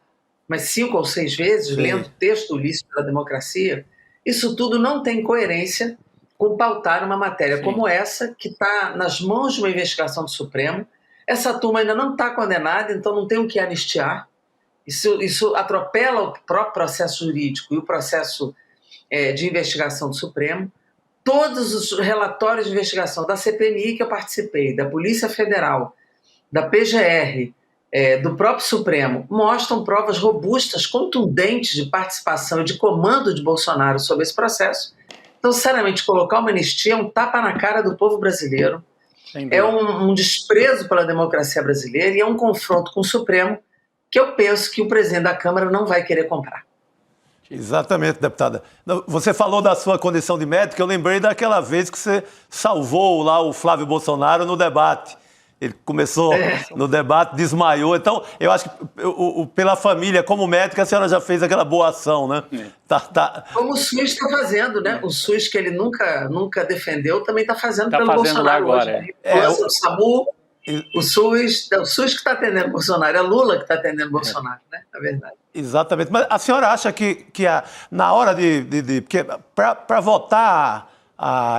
mas 5 ou 6 vezes, lendo o texto do Ulisses pela democracia. Isso tudo não tem coerência com pautar uma matéria como essa, que está nas mãos de uma investigação do Supremo. Essa turma ainda não está condenada, então não tem o que anistiar. Isso atropela o próprio processo jurídico e o processo de investigação do Supremo. Todos os relatórios de investigação da CPMI que eu participei, da Polícia Federal, da PGR, do próprio Supremo, mostram provas robustas, contundentes de participação e de comando de Bolsonaro sobre esse processo. Então, sinceramente, colocar uma anistia é um tapa na cara do povo brasileiro, é um desprezo pela democracia brasileira e é um confronto com o Supremo que eu penso que o presidente da Câmara não vai querer comprar. Exatamente, deputada. Você falou da sua condição de médica, eu lembrei daquela vez que você salvou lá o Flávio Bolsonaro no debate. Ele começou no debate, desmaiou. Então, eu acho que pela família, como médica, a senhora já fez aquela boa ação, né? Como o SUS está fazendo, né? O SUS que ele nunca defendeu também está fazendo pelo fazendo Bolsonaro lá agora. hoje. O SAMU, o SUS que está atendendo Bolsonaro, é Lula que está atendendo Bolsonaro, né? Na verdade. Exatamente. Mas a senhora acha que na hora porque para votar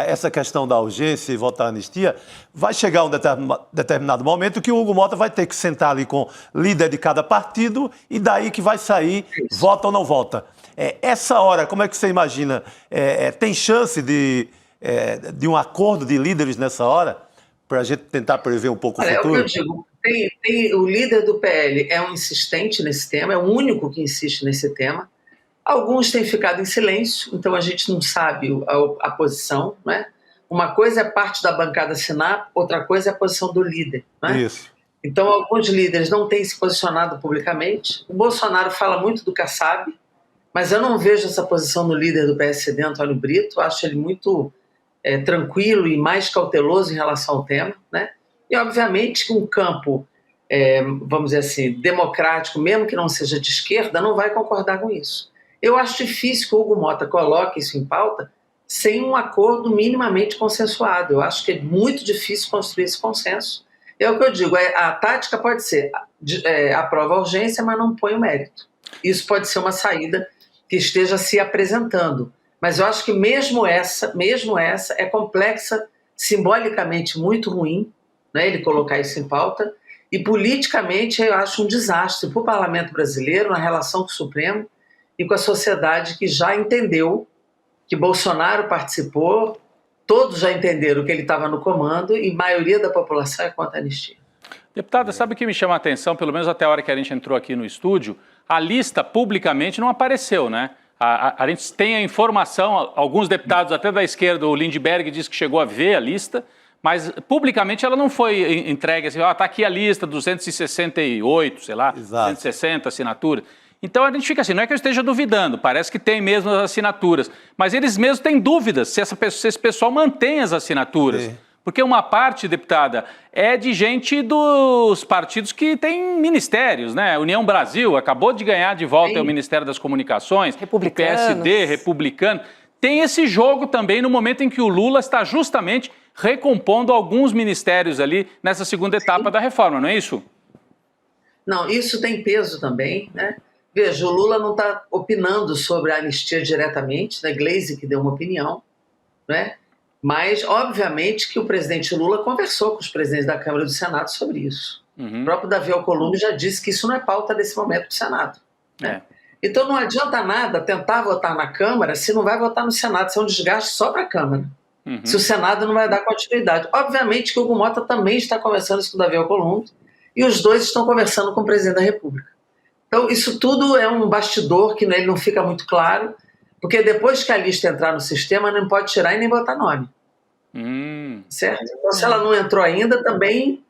essa questão da urgência e votar a anistia, vai chegar um determinado momento que o Hugo Mota vai ter que sentar ali com o líder de cada partido e daí que vai sair, vota ou não vota. Essa hora, como é que você imagina? Tem chance de um acordo de líderes nessa hora? Para a gente tentar prever um pouco o futuro? É o que eu digo. O líder do PL é um insistente nesse tema, é o único que insiste nesse tema. Alguns têm ficado em silêncio, então a gente não sabe a posição. Né? Uma coisa é parte da bancada assinar, outra coisa é a posição do líder. Né? Isso. Então alguns líderes não têm se posicionado publicamente. O Bolsonaro fala muito do Kassab, mas eu não vejo essa posição do líder do PSD, Antônio Brito. Acho ele muito tranquilo e mais cauteloso em relação ao tema. Né? E obviamente que um campo, vamos dizer assim, democrático, mesmo que não seja de esquerda, não vai concordar com isso. Eu acho difícil que o Hugo Mota coloque isso em pauta sem um acordo minimamente consensuado. Eu acho que é muito difícil construir esse consenso. É o que eu digo, a tática pode ser aprova a urgência, mas não põe o mérito. Isso pode ser uma saída que esteja se apresentando. Mas eu acho que mesmo essa é complexa, simbolicamente muito ruim, né, ele colocar isso em pauta, e politicamente eu acho um desastre para o parlamento brasileiro, na relação com o Supremo e com a sociedade que já entendeu que Bolsonaro participou, todos já entenderam que ele estava no comando e a maioria da população é contra a anistia. Deputada, sabe o que me chama a atenção, pelo menos até a hora que a gente entrou aqui no estúdio? A lista publicamente não apareceu, né? A gente tem a informação, alguns deputados até da esquerda, o Lindbergh disse que chegou a ver a lista, mas publicamente ela não foi entregue assim, tá aqui a lista, 268, sei lá, Exato. 260 assinaturas. Então a gente fica assim, não é que eu esteja duvidando, parece que tem mesmo as assinaturas, mas eles mesmos têm dúvidas se esse pessoal mantém as assinaturas. Sim. Porque uma parte, deputada, é de gente dos partidos que têm ministérios, né? União Brasil acabou de ganhar de volta o Ministério das Comunicações, o PSD, republicano. Tem esse jogo também no momento em que o Lula está justamente recompondo alguns ministérios ali nessa segunda etapa da reforma, não é isso? Não, isso tem peso também, né? Veja, o Lula não está opinando sobre a anistia diretamente, né? Gleisi que deu uma opinião, né? Mas, obviamente, que o presidente Lula conversou com os presidentes da Câmara e do Senado sobre isso. O próprio Davi Alcolumbre já disse que isso não é pauta desse momento do Senado. Né? Então, não adianta nada tentar votar na Câmara se não vai votar no Senado. Isso é um desgaste só para a Câmara. Se o Senado não vai dar continuidade. Obviamente que o Hugo Mota também está conversando isso com o Davi Alcolumbre e os dois estão conversando com o presidente da República. Então, isso tudo é um bastidor que ele não fica muito claro, porque depois que a lista entrar no sistema, não pode tirar e nem botar nome. Certo? Então, se ela não entrou ainda, também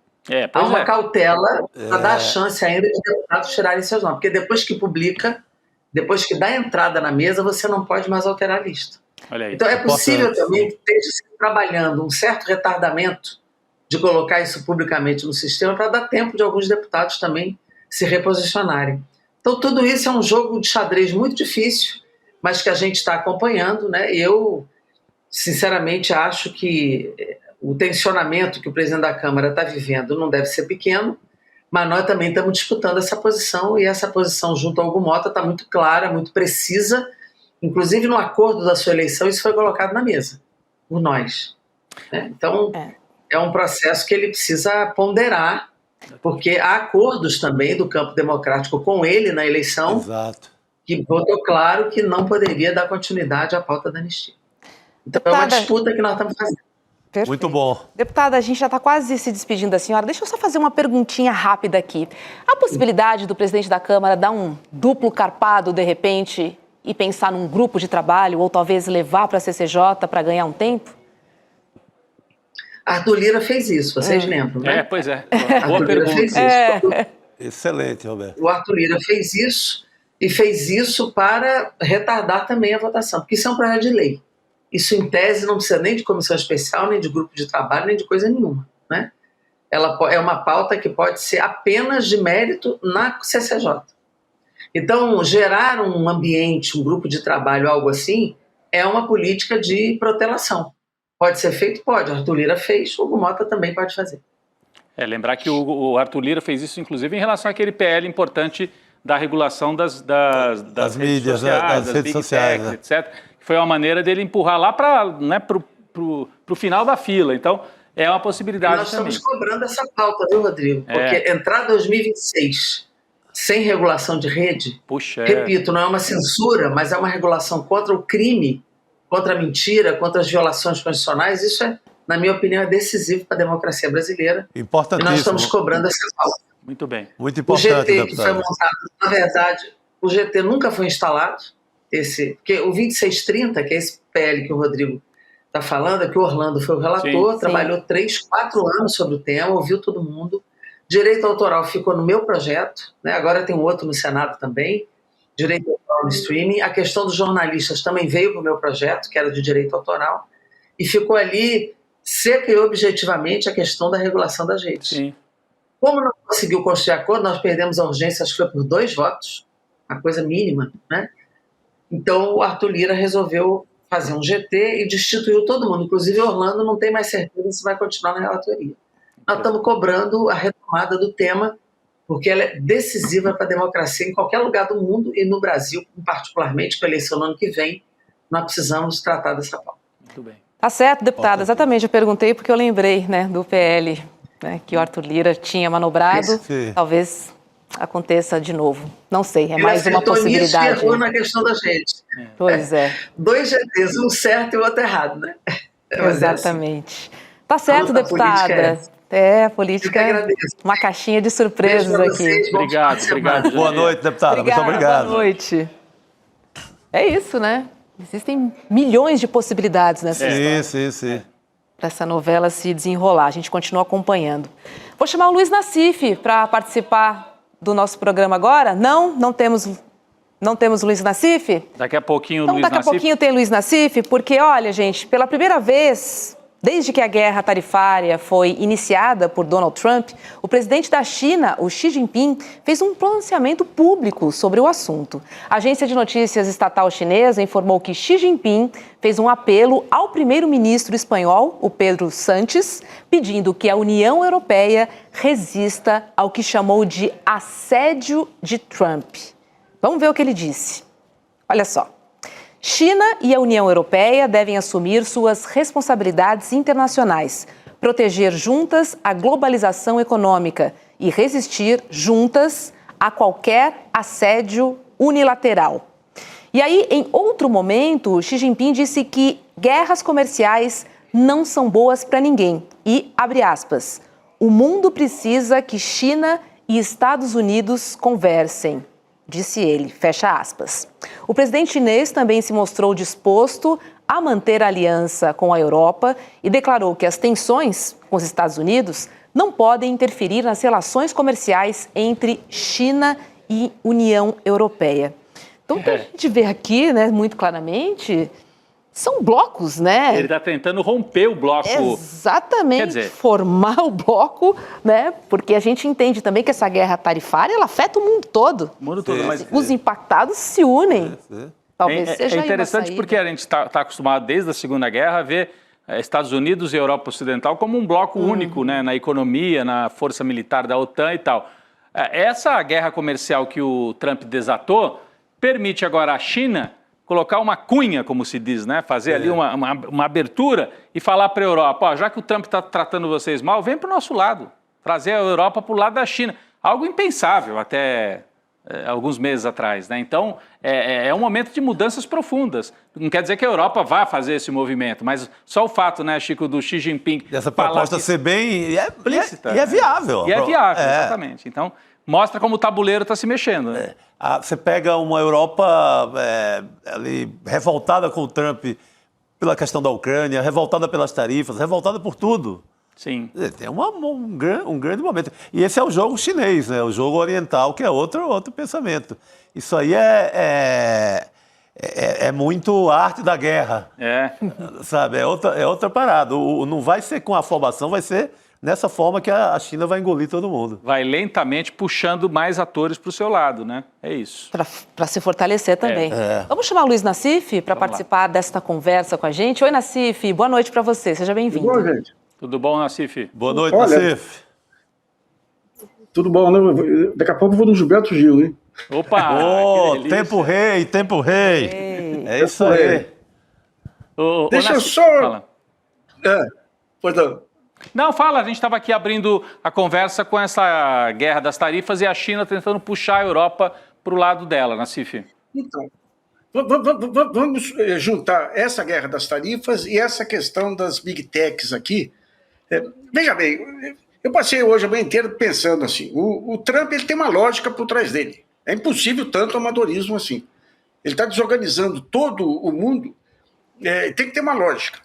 há uma cautela para dar a chance ainda de deputados tirarem seus nomes. Porque depois que publica, depois que dá entrada na mesa, você não pode mais alterar a lista. Olha aí. Então, é possível também que esteja trabalhando um certo retardamento de colocar isso publicamente no sistema para dar tempo de alguns deputados também se reposicionarem. Então, tudo isso é um jogo de xadrez muito difícil, mas que a gente está acompanhando, né? E eu, sinceramente, acho que o tensionamento que o presidente da Câmara está vivendo não deve ser pequeno, mas nós também estamos disputando essa posição, e essa posição junto ao Hugo Mota está muito clara, muito precisa. Inclusive, no acordo da sua eleição, isso foi colocado na mesa, por nós. Né? Então, é um processo que ele precisa ponderar, porque há acordos também do campo democrático com ele na eleição, que botou claro que não poderia dar continuidade à pauta da anistia. Então, é uma disputa que nós estamos fazendo. Perfeito. Muito bom. Deputada, a gente já está quase se despedindo da senhora. Deixa eu só fazer uma perguntinha rápida aqui. Há possibilidade do presidente da Câmara dar um duplo carpado, de repente, e pensar num grupo de trabalho, ou talvez levar para a CCJ para ganhar um tempo? Arthur Lira fez isso, vocês lembram, né? Pois é. Boa pergunta. Fez isso. Excelente, Roberto. O Arthur Lira fez isso, e fez isso para retardar também a votação, porque isso é um projeto de lei. Isso, em tese, não precisa nem de comissão especial, nem de grupo de trabalho, nem de coisa nenhuma. Né? Ela é uma pauta que pode ser apenas de mérito na CCJ. Então, gerar um ambiente, um grupo de trabalho, algo assim, é uma política de protelação. Pode ser feito? Pode. Arthur Lira fez, o Hugo Mota também pode fazer. Lembrar que o Arthur Lira fez isso, inclusive, em relação àquele PL importante da regulação das mídias, das redes sociais, etc., que foi uma maneira dele empurrar lá para o final da fila. Então, é uma possibilidade nós também. Nós estamos cobrando essa pauta, viu, Rodrigo? Porque entrar 2026 sem regulação de rede, repito, não é uma censura, mas é uma regulação contra o crime, contra a mentira, contra as violações constitucionais. Isso é, na minha opinião, é decisivo para a democracia brasileira. Importantíssimo. E nós estamos cobrando essa pauta. Muito bem. Muito importante, o GT deputado. Que foi montado, na verdade, o GT nunca foi instalado, porque o 2630, que é esse PL que o Rodrigo está falando, que o Orlando foi o relator, trabalhou 3, 4 anos sobre o tema, ouviu todo mundo. Direito autoral ficou no meu projeto, né? Agora tem um outro no Senado também, direito autoral no streaming. A questão dos jornalistas também veio para o meu projeto, que era de direito autoral, e ficou ali seca e objetivamente a questão da regulação das redes. Sim. Como não conseguiu construir acordo, nós perdemos a urgência, acho que foi por 2 votos, uma coisa mínima, né? Então o Arthur Lira resolveu fazer um GT e destituiu todo mundo. Inclusive Orlando não tem mais certeza se vai continuar na relatoria. Nós estamos cobrando a retomada do tema, porque ela é decisiva para a democracia em qualquer lugar do mundo e no Brasil, particularmente, com a eleição no ano que vem, nós precisamos tratar dessa pauta. Muito bem. Tá certo, deputada. Exatamente, eu perguntei porque eu lembrei, né, do PL, né, que o Arthur Lira tinha manobrado. Talvez aconteça de novo. Não sei, é mais uma possibilidade. Ele errou na questão das redes. Pois é. 2 GTs, um certo e o outro errado, né? Exatamente. Tá certo, deputada. A política é uma caixinha de surpresas aqui. Obrigado. Boa noite, deputada. Muito obrigado. Boa noite. É isso, né? Existem milhões de possibilidades nessa história. Sim. Para essa novela se desenrolar. A gente continua acompanhando. Vou chamar o Luiz Nassif para participar do nosso programa agora. Não temos Luiz Nassif? Daqui a pouquinho o Luiz Nassif. Daqui a pouquinho tem Luiz Nassif, porque, olha, gente, pela primeira vez, desde que a guerra tarifária foi iniciada por Donald Trump, o presidente da China, o Xi Jinping, fez um pronunciamento público sobre o assunto. A agência de notícias estatal chinesa informou que Xi Jinping fez um apelo ao primeiro-ministro espanhol, o Pedro Sánchez, pedindo que a União Europeia resista ao que chamou de assédio de Trump. Vamos ver o que ele disse. Olha só. China e a União Europeia devem assumir suas responsabilidades internacionais, proteger juntas a globalização econômica e resistir juntas a qualquer assédio unilateral. E aí, em outro momento, Xi Jinping disse que guerras comerciais não são boas para ninguém e, abre aspas, o mundo precisa que China e Estados Unidos conversem. Disse ele, fecha aspas. O presidente chinês também se mostrou disposto a manter a aliança com a Europa e declarou que as tensões com os Estados Unidos não podem interferir nas relações comerciais entre China e União Europeia. Então, o que a gente vê aqui, né, muito claramente, são blocos, né? Ele está tentando romper o bloco. Exatamente, quer dizer, formar o bloco, né? Porque a gente entende também que essa guerra tarifária, ela afeta o mundo todo. O mundo todo, mas os impactados se unem. Talvez seja interessante porque a gente está acostumado desde a Segunda Guerra a ver Estados Unidos e Europa Ocidental como um bloco único, né? Na economia, na força militar da OTAN e tal. Essa guerra comercial que o Trump desatou permite agora à China colocar uma cunha, como se diz, né? Fazer ali uma abertura e falar para a Europa, ó, já que o Trump está tratando vocês mal, vem para o nosso lado, trazer a Europa para o lado da China. Algo impensável até alguns meses atrás, né? Então, é um momento de mudanças profundas. Não quer dizer que a Europa vá fazer esse movimento, mas só o fato, né, Chico, do Xi Jinping... Essa proposta ser bem explícita. E é viável. E é viável, exatamente. Então, mostra como o tabuleiro está se mexendo, né? Você pega uma Europa ali revoltada com o Trump pela questão da Ucrânia, revoltada pelas tarifas, revoltada por tudo. Sim. Tem um grande momento. E esse é o jogo chinês, né? O jogo oriental, que é outro pensamento. Isso aí é muito arte da guerra. Sabe? É outra parada. Não vai ser com a afobação, vai ser nessa forma que a China vai engolir todo mundo. Vai lentamente puxando mais atores para o seu lado, né? É isso. Para se fortalecer também. Vamos chamar o Luiz Nassif para participar desta conversa com a gente. Oi, Nassif, boa noite para você. Seja bem-vindo. Boa, gente. Tudo bom, Nassif? Boa noite, Nassif. Tudo bom, né? Daqui a pouco eu vou no Gilberto Gil, hein? Opa! Tempo rei. É isso aí. Deixa eu só... Pois não. Não, fala, a gente estava aqui abrindo a conversa com essa guerra das tarifas e a China tentando puxar a Europa para o lado dela, Nassif. Então, vamos juntar essa guerra das tarifas e essa questão das big techs aqui. Veja bem, eu passei hoje a manhã inteira pensando assim, o Trump ele tem uma lógica por trás dele. É impossível tanto amadorismo assim. Ele está desorganizando todo o mundo, tem que ter uma lógica.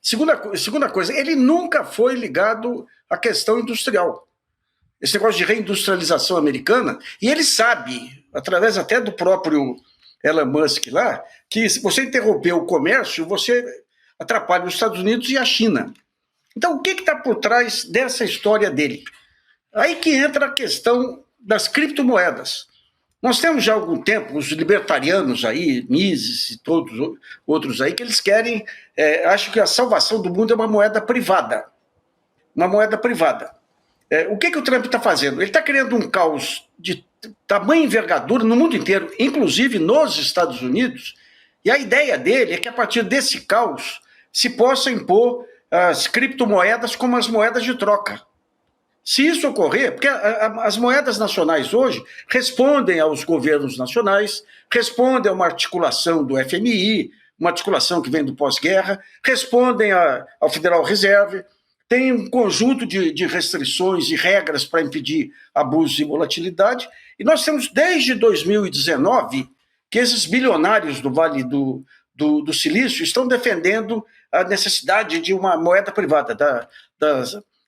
Segunda coisa, ele nunca foi ligado à questão industrial. Esse negócio de reindustrialização americana, e ele sabe, através até do próprio Elon Musk lá, que se você interromper o comércio, você atrapalha os Estados Unidos e a China. Então, o que está por trás dessa história dele? Aí que entra a questão das criptomoedas. Nós temos já há algum tempo os libertarianos aí, Mises e todos outros aí, que eles querem, acham que a salvação do mundo é uma moeda privada. Uma moeda privada. O que o Trump está fazendo? Ele está criando um caos de tamanha envergadura no mundo inteiro, inclusive nos Estados Unidos, e a ideia dele é que a partir desse caos se possa impor as criptomoedas como as moedas de troca. Se isso ocorrer, porque as moedas nacionais hoje respondem aos governos nacionais, respondem a uma articulação do FMI, uma articulação que vem do pós-guerra, respondem ao Federal Reserve, tem um conjunto de restrições e regras para impedir abuso e volatilidade, e nós temos desde 2019 que esses bilionários do Vale do Silício estão defendendo a necessidade de uma moeda privada,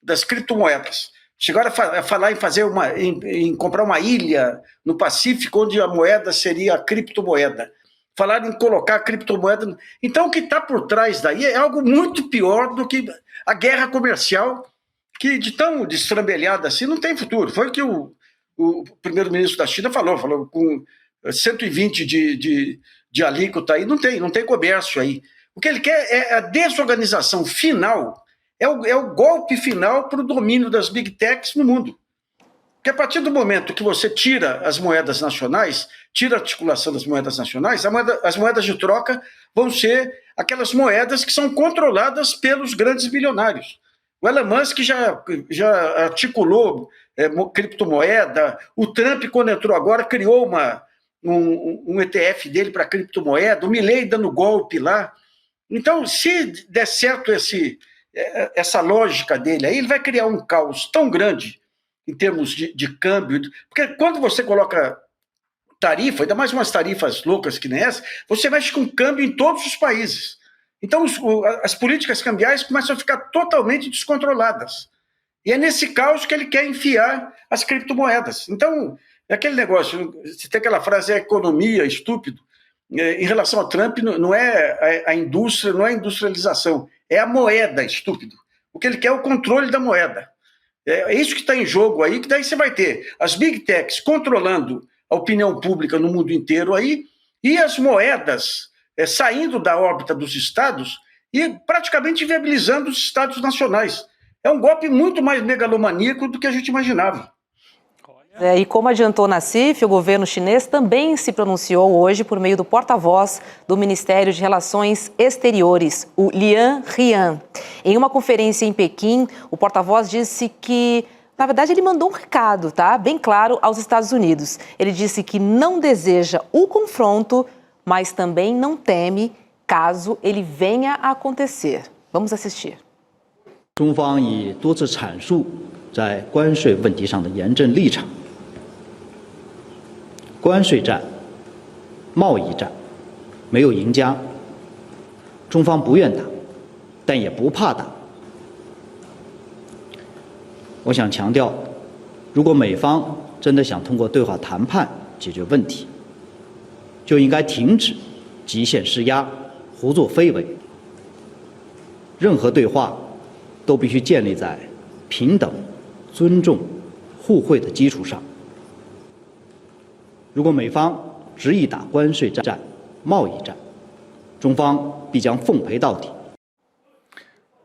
das criptomoedas. Chegaram a falar em comprar uma ilha no Pacífico onde a moeda seria a criptomoeda. Falaram em colocar a criptomoeda. Então, o que está por trás daí é algo muito pior do que a guerra comercial, que de tão destrambelhada assim não tem futuro. Foi o que o primeiro-ministro da China falou com 120 de alíquota aí, não tem comércio aí. O que ele quer é a desorganização final. É o golpe final para o domínio das big techs no mundo. Porque a partir do momento que você tira as moedas nacionais, tira a articulação das moedas nacionais, as moedas de troca vão ser aquelas moedas que são controladas pelos grandes bilionários. O Elon Musk já articulou criptomoeda, o Trump, quando entrou agora, criou um ETF dele para criptomoeda, o Milley dando golpe lá. Então, se der certo essa lógica dele aí, ele vai criar um caos tão grande em termos de câmbio, porque quando você coloca tarifa, ainda mais umas tarifas loucas que nem essa, você mexe com câmbio em todos os países. Então as políticas cambiais começam a ficar totalmente descontroladas. E é nesse caos que ele quer enfiar as criptomoedas. Então, é aquele negócio, você tem aquela frase, economia, estúpido. Em relação ao Trump, não é a indústria, não é a industrialização, é a moeda, estúpido. O que ele quer é o controle da moeda. É isso que está em jogo aí, que daí você vai ter as big techs controlando a opinião pública no mundo inteiro aí, e as moedas saindo da órbita dos estados e praticamente viabilizando os estados nacionais. É um golpe muito mais megalomaníaco do que a gente imaginava. E como adiantou Nassif, o governo chinês também se pronunciou hoje por meio do porta-voz do Ministério de Relações Exteriores, o Lian Rian. Em uma conferência em Pequim, o porta-voz disse que, na verdade, ele mandou um recado, tá? Bem claro, aos Estados Unidos. Ele disse que não deseja o confronto, mas também não teme caso ele venha a acontecer. Vamos assistir. 中方已多次阐述在关税问题上的严正立场。关税战、贸易战没有赢家，中方不愿打，但也不怕打。我想强调，如果美方真的想通过对话谈判解决问题，就应该停止极限施压、胡作非为。任何对话都必须建立在平等、尊重、互惠的基础上。如果美方执意打关税战、贸易战，中方必将奉陪到底。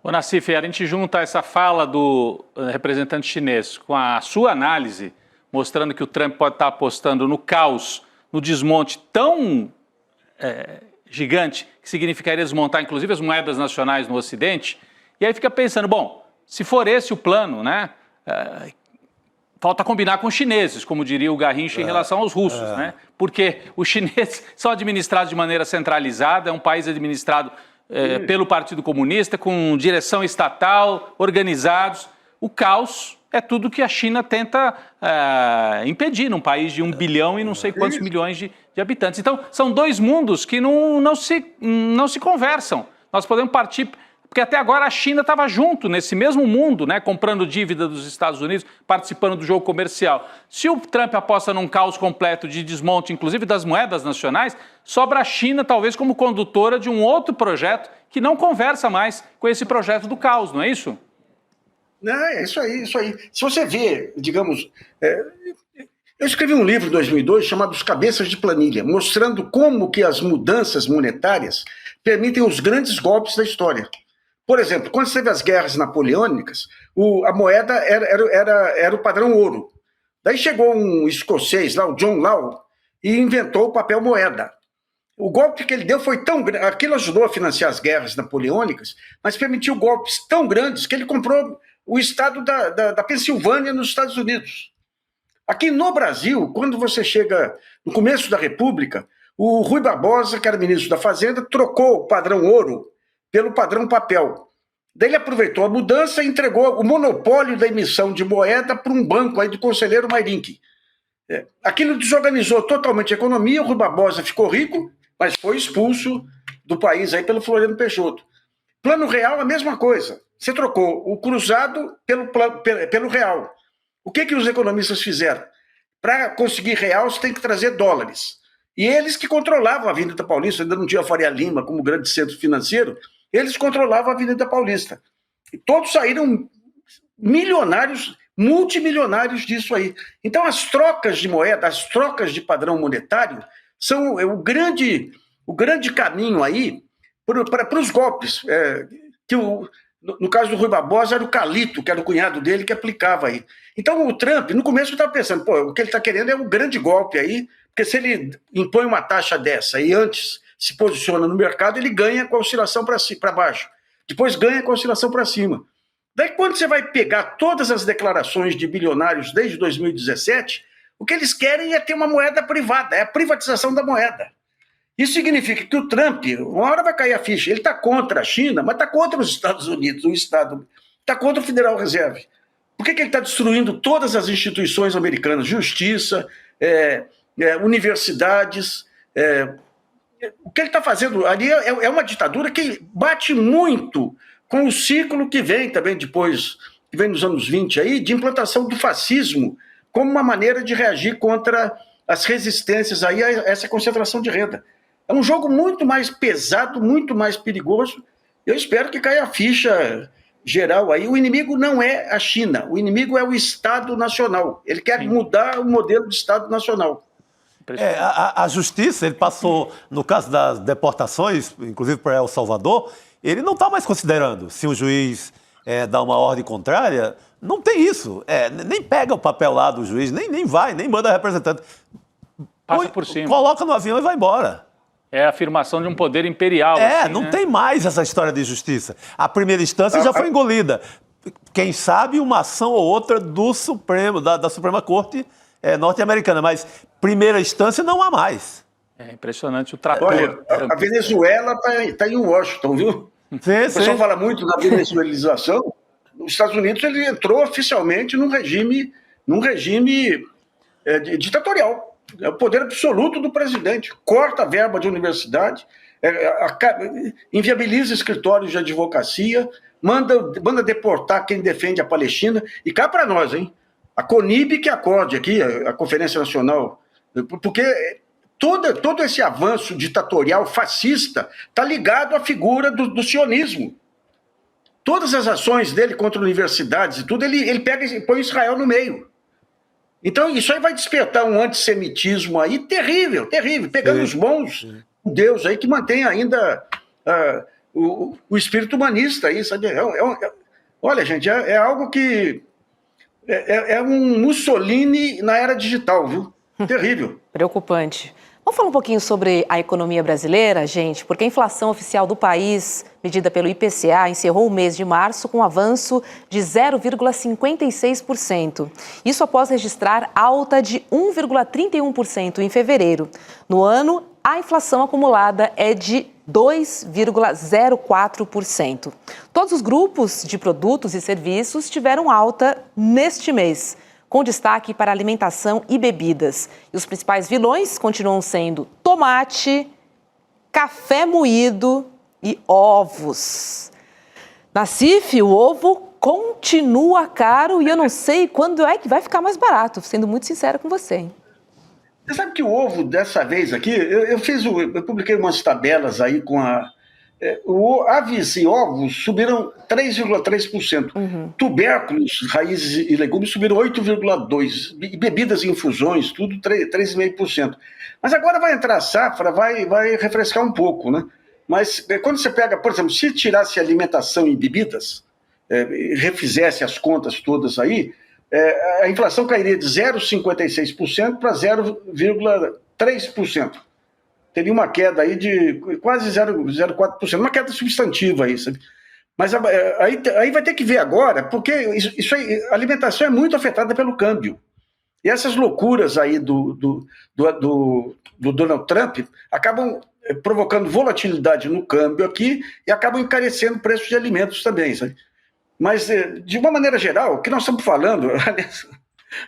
Ô Nassif, a gente junta essa fala do representante chinês com a sua análise, mostrando que o Trump pode estar apostando no caos, no desmonte tão gigante, que significaria desmontar inclusive as moedas nacionais no Ocidente, e aí fica pensando, bom, se for esse o plano, né, falta combinar com os chineses, como diria o Garrincha em relação aos russos, né, porque os chineses são administrados de maneira centralizada, é um país administrado pelo Partido Comunista, com direção estatal, organizados. O caos é tudo que a China tenta impedir num país de 1 bilhão e não sei quantos milhões de habitantes. Então, são dois mundos que não se conversam. Nós podemos partir... Porque até agora a China estava junto nesse mesmo mundo, né, comprando dívida dos Estados Unidos, participando do jogo comercial. Se o Trump aposta num caos completo de desmonte, inclusive das moedas nacionais, sobra a China talvez como condutora de um outro projeto que não conversa mais com esse projeto do caos, não é isso? Não, é isso aí, isso aí. Se você vê, digamos, Eu escrevi um livro em 2002 chamado Os Cabeças de Planilha, mostrando como que as mudanças monetárias permitem os grandes golpes da história. Por exemplo, quando teve as guerras napoleônicas, a moeda era o padrão ouro. Daí chegou um escocês lá, o John Law, e inventou o papel moeda. O golpe que ele deu foi tão grande, aquilo ajudou a financiar as guerras napoleônicas, mas permitiu golpes tão grandes que ele comprou o estado da Pensilvânia nos Estados Unidos. Aqui no Brasil, quando você chega no começo da República, o Rui Barbosa, que era ministro da Fazenda, trocou o padrão ouro pelo padrão papel. Daí ele aproveitou a mudança e entregou o monopólio da emissão de moeda para um banco aí do conselheiro Mayrink. Aquilo desorganizou totalmente a economia, o Rui Barbosa ficou rico, mas foi expulso do país aí pelo Floriano Peixoto. Plano Real, a mesma coisa. Você trocou o cruzado pelo real. O que os economistas fizeram? Para conseguir real, você tem que trazer dólares. E eles que controlavam a Avenida Paulista, ainda não tinha a Faria Lima como grande centro financeiro, eles controlavam a Avenida Paulista. E todos saíram milionários, multimilionários disso aí. Então, as trocas de moeda, as trocas de padrão monetário, são o grande caminho aí para os golpes. No caso do Rui Barbosa, era o Calito, que era o cunhado dele, que aplicava aí. Então, o Trump, no começo, estava pensando, o que ele está querendo é um grande golpe aí, porque se ele impõe uma taxa dessa e antes se posiciona no mercado, ele ganha com a oscilação para baixo. Depois ganha com a oscilação para cima. Daí, quando você vai pegar todas as declarações de bilionários desde 2017, o que eles querem é ter uma moeda privada, é a privatização da moeda. Isso significa que o Trump, uma hora vai cair a ficha, ele está contra a China, mas está contra os Estados Unidos, o Estado, está contra o Federal Reserve. Por que ele está destruindo todas as instituições americanas, justiça, universidades? O que ele está fazendo ali é uma ditadura que bate muito com o ciclo que vem também depois, que vem nos anos 20 aí, de implantação do fascismo como uma maneira de reagir contra as resistências aí a essa concentração de renda. É um jogo muito mais pesado, muito mais perigoso. Eu espero que caia a ficha geral aí. O inimigo não é a China, o inimigo é o Estado Nacional. Ele quer mudar o modelo do Estado Nacional. A justiça, ele passou, no caso das deportações, inclusive para El Salvador, ele não está mais considerando se o juiz dá uma ordem contrária. Não tem isso. Nem pega o papel lá do juiz, nem vai, nem manda representante. Passa por cima. Coloca no avião e vai embora. É a afirmação de um poder imperial. Assim, não tem mais essa história de justiça. A primeira instância já foi engolida. Quem sabe uma ação ou outra do Supremo, da Suprema Corte norte-americana, mas primeira instância não há mais. É impressionante o trator. Olha, a Venezuela está em Washington, viu? O pessoal fala muito da venezuelização. Nos Estados Unidos ele entrou oficialmente num regime ditatorial. É o poder absoluto do presidente. Corta a verba de universidade, inviabiliza escritórios de advocacia, manda deportar quem defende a Palestina. E cá para nós, hein? A CONIB que acorde aqui, a Conferência Nacional, porque todo esse avanço ditatorial fascista está ligado à figura do sionismo. Todas as ações dele contra universidades e tudo, ele pega e põe Israel no meio. Então, isso aí vai despertar um antissemitismo aí terrível, pegando os bons judeus aí que mantém ainda o espírito humanista aí, sabe? Olha, gente, é algo que é um Mussolini na era digital, viu? Terrível. Preocupante. Vamos falar um pouquinho sobre a economia brasileira, gente, porque a inflação oficial do país, medida pelo IPCA, encerrou o mês de março com um avanço de 0,56%. Isso após registrar alta de 1,31% em fevereiro. No ano, a inflação acumulada é de 2,04%. Todos os grupos de produtos e serviços tiveram alta neste mês, com destaque para alimentação e bebidas. E os principais vilões continuam sendo tomate, café moído e ovos. Nassif, o ovo continua caro e eu não sei quando é que vai ficar mais barato, sendo muito sincera com você, hein? Você sabe que o ovo, dessa vez aqui, eu publiquei umas tabelas aí com Aves e ovos subiram 3,3%. Tubérculos, raízes e legumes subiram 8,2%. E bebidas e infusões, tudo 3,5%. Mas agora vai entrar a safra, vai refrescar um pouco, né? Mas quando você pega, por exemplo, se tirasse alimentação e bebidas, refizesse as contas todas aí, a inflação cairia de 0,56% para 0,3%. Teria uma queda aí de quase 0,04%, uma queda substantiva aí, sabe? Mas aí vai ter que ver agora, porque isso aí, a alimentação é muito afetada pelo câmbio. E essas loucuras aí do Donald Trump acabam provocando volatilidade no câmbio aqui e acabam encarecendo o preço de alimentos também, sabe? Mas, de uma maneira geral, o que nós estamos falando,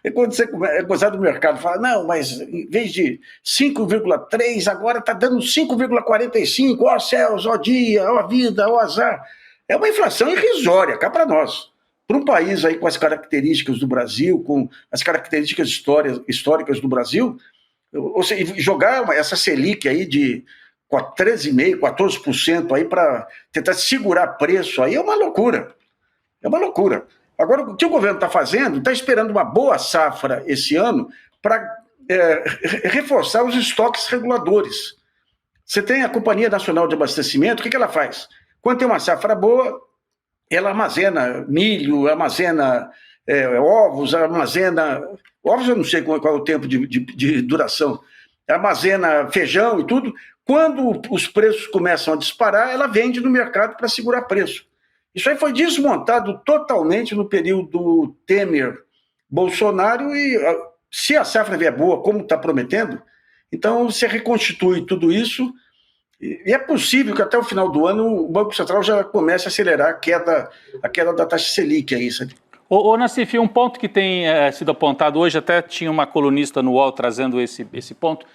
é quando você é gozado do mercado, fala, não, mas em vez de 5,3, agora está dando 5,45, ó céus, ó dia, ó vida, ó azar. É uma inflação irrisória, cá para nós. Para um país aí com as características do Brasil, com as características históricas do Brasil, ou seja, jogar essa Selic aí de 13,5%, 14% aí para tentar segurar preço aí é uma loucura. É uma loucura. Agora, o que o governo está fazendo, está esperando uma boa safra esse ano para reforçar os estoques reguladores. Você tem a Companhia Nacional de Abastecimento, o que ela faz? Quando tem uma safra boa, ela armazena milho, armazena ovos, armazena... Ovos eu não sei qual é o tempo de duração. Armazena feijão e tudo. Quando os preços começam a disparar, ela vende no mercado para segurar preço. Isso aí foi desmontado totalmente no período Temer-Bolsonaro e se a safra vier boa, como está prometendo, então você reconstitui tudo isso e é possível que até o final do ano o Banco Central já comece a acelerar a queda da taxa Selic aí, sabe? Ô Nassif, um ponto que tem sido apontado hoje, até tinha uma colunista no UOL trazendo esse ponto,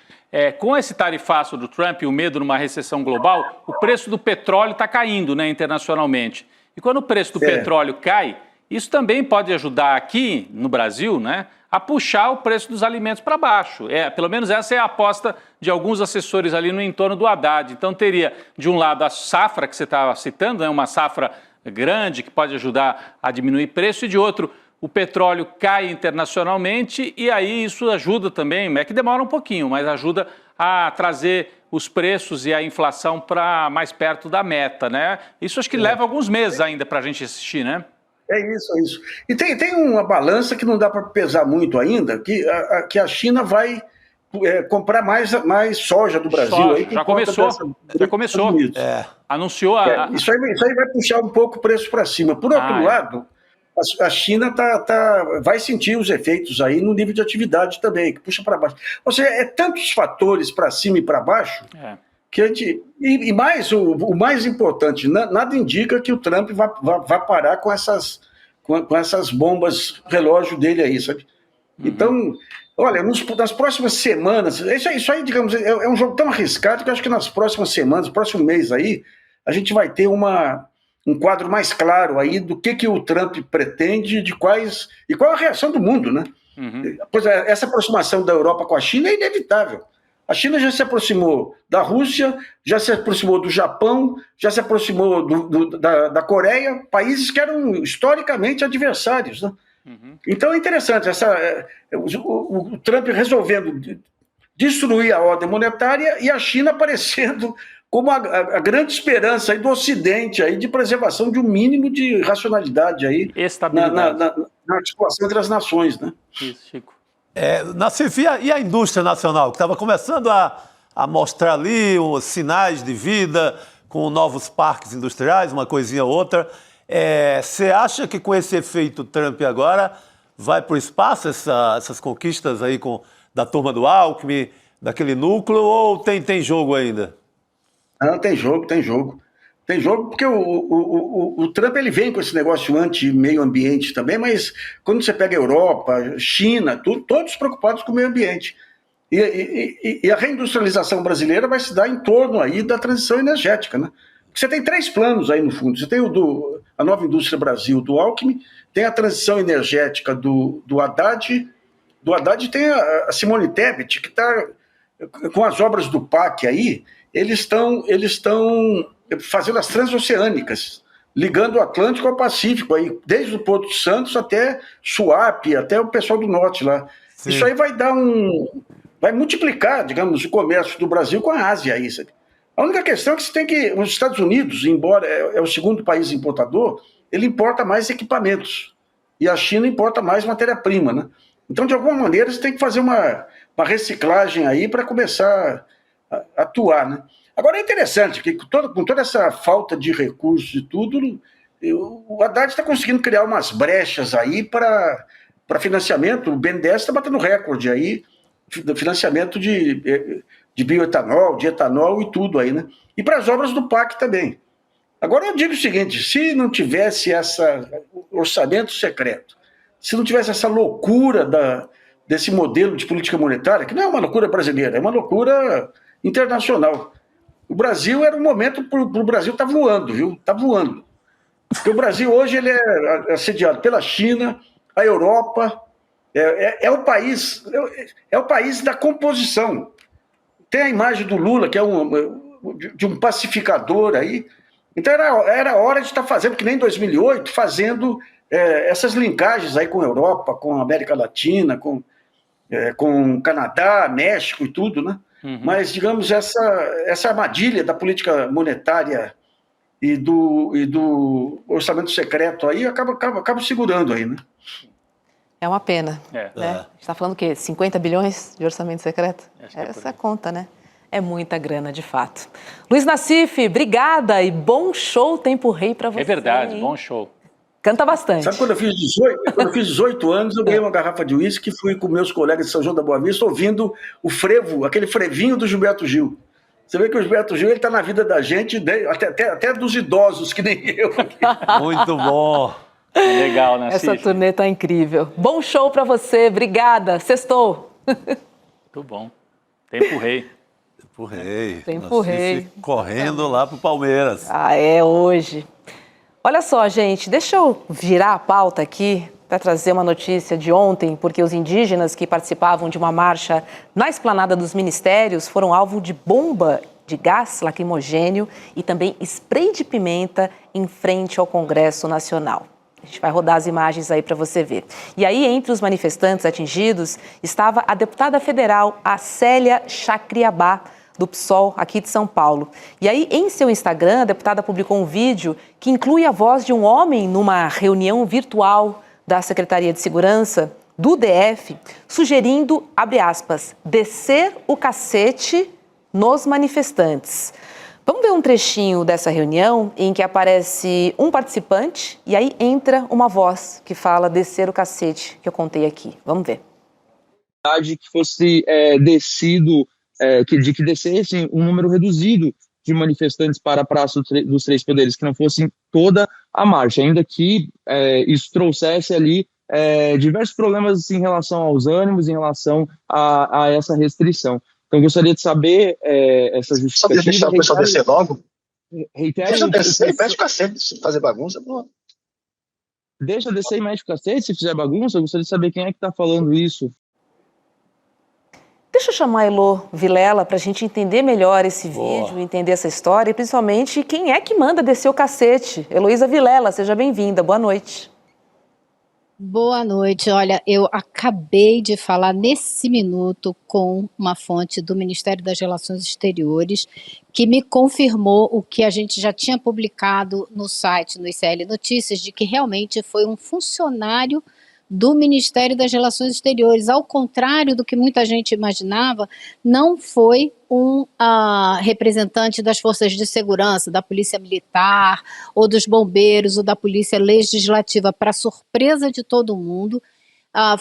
com esse tarifaço do Trump e o medo numa recessão global, o preço do petróleo está caindo, né, internacionalmente. E quando o preço do petróleo cai, isso também pode ajudar aqui no Brasil, né, a puxar o preço dos alimentos para baixo. Pelo menos essa é a aposta de alguns assessores ali no entorno do Haddad. Então teria, de um lado, a safra que você estava citando, né, uma safra grande que pode ajudar a diminuir preço, e de outro, o petróleo cai internacionalmente e aí isso ajuda também, é que demora um pouquinho, mas ajuda a trazer os preços e a inflação para mais perto da meta, né? Isso acho que leva alguns meses ainda para a gente assistir, né? É isso. E tem uma balança que não dá para pesar muito ainda, que a China vai comprar mais soja do Brasil. Aí, já começou. Anunciou. Isso aí vai puxar um pouco o preço para cima. Por outro lado, a China vai sentir os efeitos aí no nível de atividade também, que puxa para baixo. Ou seja, tantos fatores para cima e para baixo que a gente... E mais, o mais importante, nada indica que o Trump vá parar com essas bombas relógio dele aí, sabe? Então, olha, nas próximas semanas... Isso aí, digamos, é um jogo tão arriscado que eu acho que nas próximas semanas, no próximo mês aí, a gente vai ter um quadro mais claro aí do que o Trump pretende, e qual a reação do mundo, né? Pois essa aproximação da Europa com a China é inevitável. A China já se aproximou da Rússia, já se aproximou do Japão, já se aproximou da Coreia, países que eram historicamente adversários, né? Então é interessante, o Trump resolvendo destruir a ordem monetária e a China aparecendo como a grande esperança aí do Ocidente aí de preservação de um mínimo de racionalidade aí na articulação entre as nações, né? Isso, Chico. Nassif, e a indústria nacional, que estava começando a mostrar ali os sinais de vida, com novos parques industriais, uma coisinha ou outra. Você acha que com esse efeito Trump agora vai para o espaço essas conquistas aí da turma do Alckmin, daquele núcleo, ou tem jogo ainda? Não, tem jogo. Tem jogo porque o Trump ele vem com esse negócio anti-meio ambiente também, mas quando você pega a Europa, China, todos preocupados com o meio ambiente. E a reindustrialização brasileira vai se dar em torno aí da transição energética, né? Você tem 3 planos aí no fundo. Você tem a Nova Indústria Brasil do Alckmin, tem a transição energética do Haddad. Do Haddad tem a Simone Tebet, que está com as obras do PAC aí, eles estão fazendo as transoceânicas, ligando o Atlântico ao Pacífico, aí, desde o Porto de Santos até Suape, até o pessoal do norte lá. Sim. Isso aí vai multiplicar, digamos, o comércio do Brasil com a Ásia aí, sabe? A única questão é que os Estados Unidos, embora é o segundo país importador, ele importa mais equipamentos e a China importa mais matéria-prima, né? Então, de alguma maneira, você tem que fazer uma reciclagem aí para começar a atuar, né? Agora é interessante que com toda essa falta de recursos e tudo, o Haddad está conseguindo criar umas brechas aí para financiamento. O BNDES está batendo recorde aí, financiamento de bioetanol, de etanol e tudo aí, né? E para as obras do PAC também. Agora eu digo o seguinte, se não tivesse esse orçamento secreto, se não tivesse essa loucura desse modelo de política monetária, que não é uma loucura brasileira, é uma loucura internacional. O Brasil era um momento para o Brasil estar voando, viu? Está voando. Porque o Brasil hoje ele é assediado pela China, a Europa, é o país da composição. Tem a imagem do Lula, que é de um pacificador aí. Então era hora de estar fazendo, que nem em 2008, fazendo essas linkagens aí com a Europa, com a América Latina, com o Canadá, México e tudo, né? Uhum. Mas, digamos, essa armadilha da política monetária e do orçamento secreto aí acaba segurando aí, né? É uma pena. Né? A gente está falando o quê? 50 bilhões de orçamento secreto? Essa conta, né? É muita grana, de fato. Luiz Nassif, obrigada e bom show Tempo Rei para você. É verdade, hein? Bom show. Canta bastante. Sabe quando eu fiz 18 anos, eu ganhei uma garrafa de uísque e fui com meus colegas de São João da Boa Vista ouvindo o frevo, aquele frevinho do Gilberto Gil. Você vê que o Gilberto Gil está na vida da gente, até dos idosos, que nem eu. Muito bom. Legal, né? Essa turnê tá incrível. Bom show para você, obrigada. Sextou. Muito bom. Tempo Rei. Tempo Rei. Tempo Rei. Correndo lá pro Palmeiras. Hoje. Olha só, gente, deixa eu virar a pauta aqui para trazer uma notícia de ontem, porque os indígenas que participavam de uma marcha na esplanada dos ministérios foram alvo de bomba de gás lacrimogêneo e também spray de pimenta em frente ao Congresso Nacional. A gente vai rodar as imagens aí para você ver. E aí, entre os manifestantes atingidos, estava a deputada federal, a Célia Chacriabá, do PSOL, aqui de São Paulo. E aí, em seu Instagram, a deputada publicou um vídeo que inclui a voz de um homem numa reunião virtual da Secretaria de Segurança do DF, sugerindo, abre aspas, descer o cacete nos manifestantes. Vamos ver um trechinho dessa reunião em que aparece um participante e aí entra uma voz que fala descer o cacete, que eu contei aqui. Vamos ver. Que fosse descido, que descesse um número reduzido de manifestantes para a Praça dos Três Poderes, que não fossem toda a marcha, ainda que isso trouxesse ali diversos problemas em relação aos ânimos, em relação a essa restrição. Então, eu gostaria de saber essa justificativa. Só deixar o pessoal descer logo. Deixa descer e mete o cacete se fazer bagunça. Pô. Deixa descer e mete o cacete se fizer bagunça? Eu gostaria de saber quem é que está falando isso. Deixa eu chamar a Elô Vilela para a gente entender melhor esse vídeo, entender essa história e principalmente quem é que manda descer o cacete. Heloísa Vilela, seja bem-vinda. Boa noite. Boa noite. Olha, eu acabei de falar nesse minuto com uma fonte do Ministério das Relações Exteriores que me confirmou o que a gente já tinha publicado no site, no ICL Notícias, de que realmente foi um funcionário do Ministério das Relações Exteriores. Ao contrário do que muita gente imaginava, não foi um representante das forças de segurança, da Polícia Militar, ou dos bombeiros, ou da Polícia Legislativa. Para surpresa de todo mundo,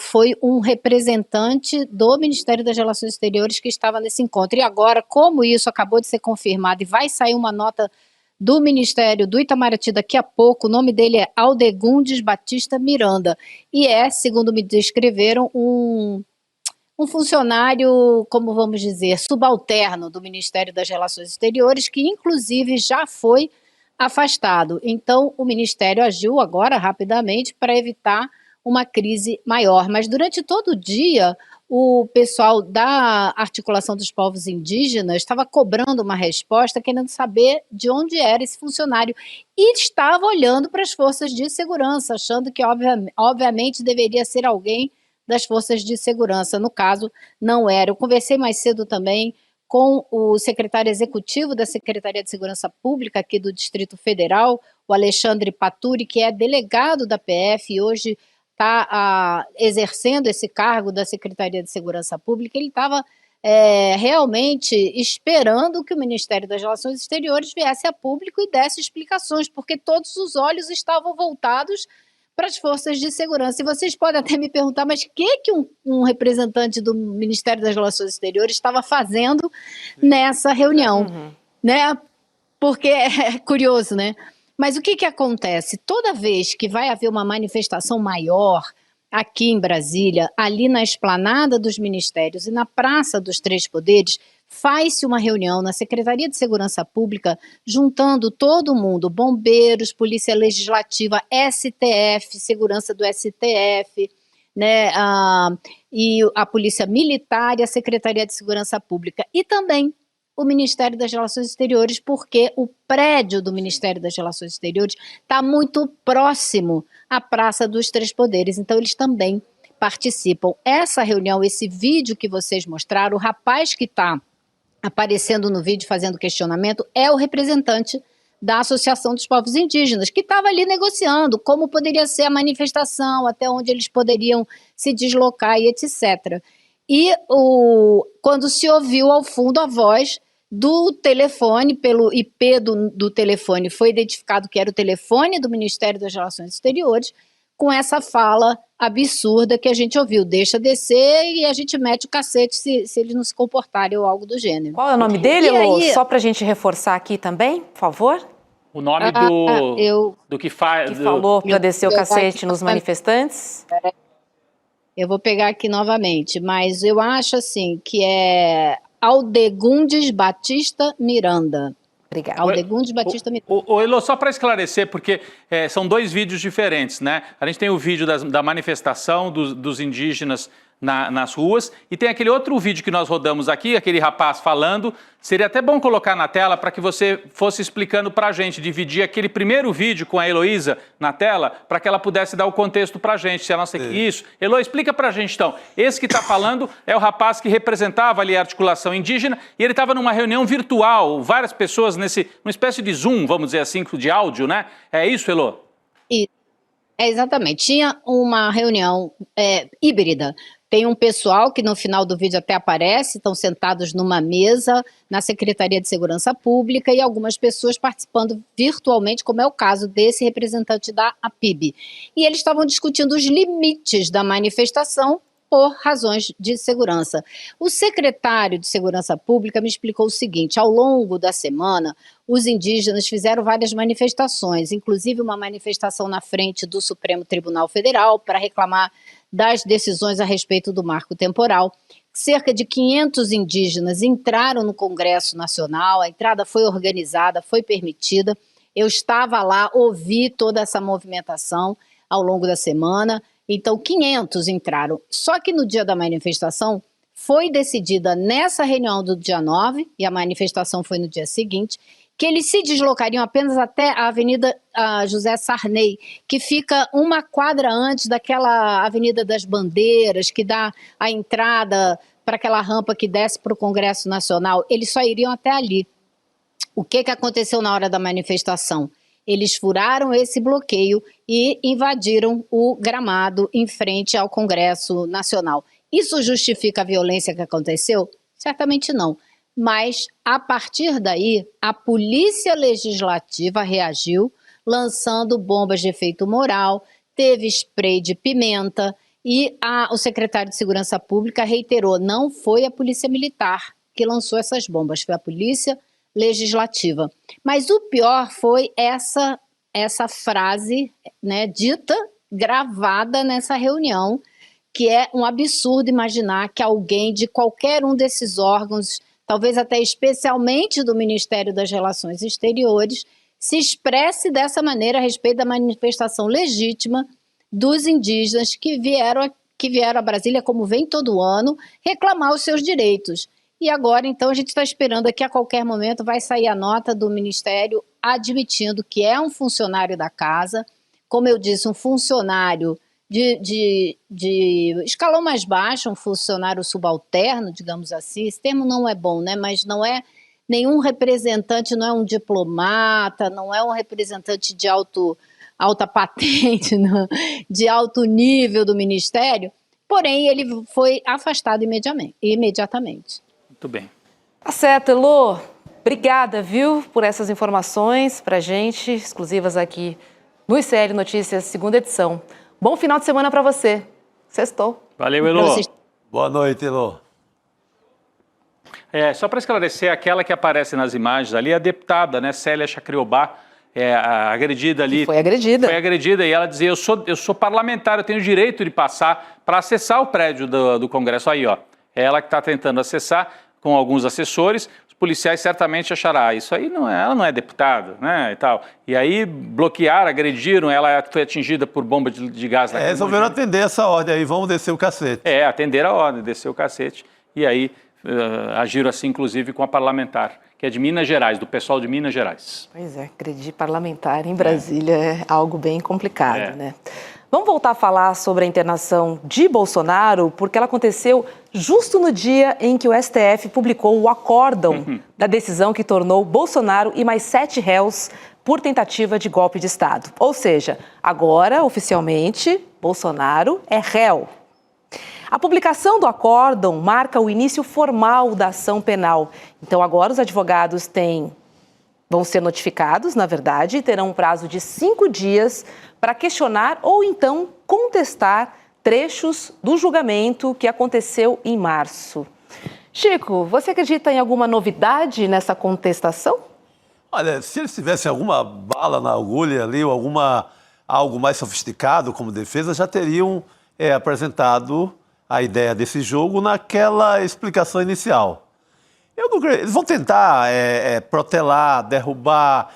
foi um representante do Ministério das Relações Exteriores que estava nesse encontro. E agora, como isso acabou de ser confirmado e vai sair uma nota do Ministério do Itamaraty daqui a pouco, o nome dele é Aldegundes Batista Miranda, e segundo me descreveram, um funcionário, como vamos dizer, subalterno do Ministério das Relações Exteriores, que inclusive já foi afastado. Então, o Ministério agiu agora rapidamente para evitar uma crise maior. Mas durante todo o dia, o pessoal da Articulação dos Povos Indígenas estava cobrando uma resposta, querendo saber de onde era esse funcionário. E estava olhando para as forças de segurança, achando que, obviamente, deveria ser alguém das forças de segurança. No caso, não era. Eu conversei mais cedo também com o secretário executivo da Secretaria de Segurança Pública aqui do Distrito Federal, o Alexandre Paturi, que é delegado da PF e hoje está exercendo esse cargo da Secretaria de Segurança Pública. Ele estava realmente esperando que o Ministério das Relações Exteriores viesse a público e desse explicações, porque todos os olhos estavam voltados para as forças de segurança. E vocês podem até me perguntar, mas o que um representante do Ministério das Relações Exteriores estava fazendo nessa reunião? Né? Porque é curioso, né? Mas o que acontece? Toda vez que vai haver uma manifestação maior aqui em Brasília, ali na esplanada dos ministérios e na Praça dos Três Poderes, faz-se uma reunião na Secretaria de Segurança Pública, juntando todo mundo, bombeiros, Polícia Legislativa, STF, segurança do STF, né, e a Polícia Militar e a Secretaria de Segurança Pública. E também o Ministério das Relações Exteriores, porque o prédio do Ministério das Relações Exteriores está muito próximo à Praça dos Três Poderes, então eles também participam. Essa reunião, esse vídeo que vocês mostraram, o rapaz que está aparecendo no vídeo fazendo questionamento é o representante da Associação dos Povos Indígenas, que estava ali negociando como poderia ser a manifestação, até onde eles poderiam se deslocar e etc. E quando se ouviu ao fundo a voz do telefone, pelo IP do telefone, foi identificado que era o telefone do Ministério das Relações Exteriores, com essa fala absurda que a gente ouviu, deixa descer e a gente mete o cacete se eles não se comportarem ou algo do gênero. Qual é o nome dele, Elô? Só para a gente reforçar aqui também, por favor. O nome do que faz... Que falou para descer o cacete nos manifestantes. Eu vou pegar aqui novamente, mas eu acho assim que é Aldegundes Batista Miranda. Obrigada. Aldegundes Batista Miranda. Elô, só para esclarecer, porque são dois vídeos diferentes, né? A gente tem o vídeo da manifestação dos indígenas nas ruas e tem aquele outro vídeo que nós rodamos aqui, aquele rapaz falando. Seria até bom colocar na tela para que você fosse explicando para a gente, dividir aquele primeiro vídeo com a Heloísa na tela, para que ela pudesse dar o contexto para a gente. Se a nossa... Isso. Elô, explica para a gente então. Esse que está falando é o rapaz que representava ali a articulação indígena e ele estava numa reunião virtual, várias pessoas numa espécie de Zoom, vamos dizer assim, de áudio, né? É isso, Elô? Exatamente. Tinha uma reunião híbrida. Tem um pessoal que no final do vídeo até aparece, estão sentados numa mesa na Secretaria de Segurança Pública e algumas pessoas participando virtualmente, como é o caso desse representante da APIB. E eles estavam discutindo os limites da manifestação por razões de segurança. O secretário de Segurança Pública me explicou o seguinte: ao longo da semana, os indígenas fizeram várias manifestações, inclusive uma manifestação na frente do Supremo Tribunal Federal para reclamar das decisões a respeito do marco temporal. Cerca de 500 indígenas entraram no Congresso Nacional, a entrada foi organizada, foi permitida. Eu estava lá, ouvi toda essa movimentação ao longo da semana. Então, 500 entraram. Só que no dia da manifestação, foi decidida nessa reunião do dia 9, e a manifestação foi no dia seguinte, que eles se deslocariam apenas até a Avenida José Sarney, que fica uma quadra antes daquela Avenida das Bandeiras, que dá a entrada para aquela rampa que desce para o Congresso Nacional. Eles só iriam até ali. O que aconteceu na hora da manifestação? Eles furaram esse bloqueio e invadiram o gramado em frente ao Congresso Nacional. Isso justifica a violência que aconteceu? Certamente não. Mas, a partir daí, a Polícia Legislativa reagiu, lançando bombas de efeito moral, teve spray de pimenta e o secretário de Segurança Pública reiterou, não foi a Polícia Militar que lançou essas bombas, foi a Polícia Legislativa. Mas o pior foi essa frase, né, dita, gravada nessa reunião, que é um absurdo imaginar que alguém de qualquer um desses órgãos, talvez até especialmente do Ministério das Relações Exteriores, se expresse dessa maneira a respeito da manifestação legítima dos indígenas que vieram que vieram a Brasília, como vem todo ano, reclamar os seus direitos. E agora, então, a gente está esperando que a qualquer momento vai sair a nota do Ministério admitindo que é um funcionário da casa, como eu disse, um funcionário de escalão mais baixo, um funcionário subalterno, digamos assim. Esse termo não é bom, né? Mas não é nenhum representante, não é um diplomata, não é um representante de alta patente, não, de alto nível do Ministério, porém ele foi afastado imediatamente. Muito bem. Tá certo, Elô. Obrigada, viu, por essas informações pra gente, exclusivas aqui no ICL Notícias, segunda edição. Bom final de semana para você. Sextou. Valeu, Elô. Boa noite, Elô. Só para esclarecer, aquela que aparece nas imagens ali é a deputada, né, Célia Chacriobá, agredida ali. Foi agredida. Foi agredida e ela dizia, eu sou parlamentar, eu tenho o direito de passar para acessar o prédio do Congresso. Aí, ó, é ela que está tentando acessar com alguns assessores. Os policiais certamente acharão, isso aí ela não é deputada, né, e tal. E aí bloquearam, agrediram, ela foi atingida por bomba de gás. Resolveram atender essa ordem aí, vamos descer o cacete. Atender a ordem, descer o cacete. E aí agiram assim, inclusive, com a parlamentar, que é de Minas Gerais, do pessoal de Minas Gerais. Pois é, agredir parlamentar em Brasília é algo bem complicado, né? Vamos voltar a falar sobre a internação de Bolsonaro, porque ela aconteceu justo no dia em que o STF publicou o acórdão da decisão que tornou Bolsonaro e mais 7 réus por tentativa de golpe de Estado. Ou seja, agora, oficialmente, Bolsonaro é réu. A publicação do acórdão marca o início formal da ação penal. Então, agora os advogados vão ser notificados, na verdade, e terão um prazo de 5 dias para questionar ou então contestar trechos do julgamento que aconteceu em março. Chico, você acredita em alguma novidade nessa contestação? Olha, se eles tivessem alguma bala na agulha ali ou algo mais sofisticado como defesa, já teriam apresentado a ideia desse jogo naquela explicação inicial. Eles vão tentar protelar, derrubar,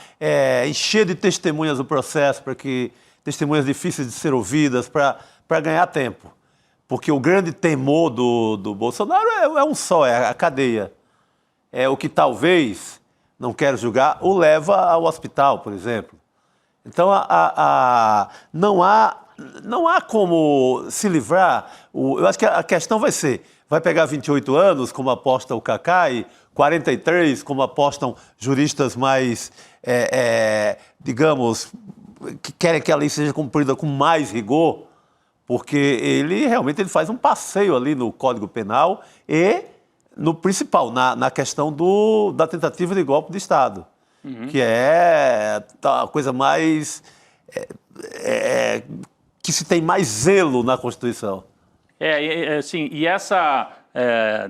encher de testemunhas o processo, para que testemunhas difíceis de ser ouvidas, para ganhar tempo. Porque o grande temor do Bolsonaro é um só, é a cadeia. É o que talvez, não quero julgar, o leva ao hospital, por exemplo. Então, não há como se livrar. Eu acho que a questão vai pegar 28 anos, como aposta o Cacá, e 43, como apostam juristas mais, digamos, que querem que a lei seja cumprida com mais rigor, porque ele realmente faz um passeio ali no Código Penal e no principal, na questão da tentativa de golpe de Estado, que é a coisa mais... que se tem mais zelo na Constituição. Assim, e essa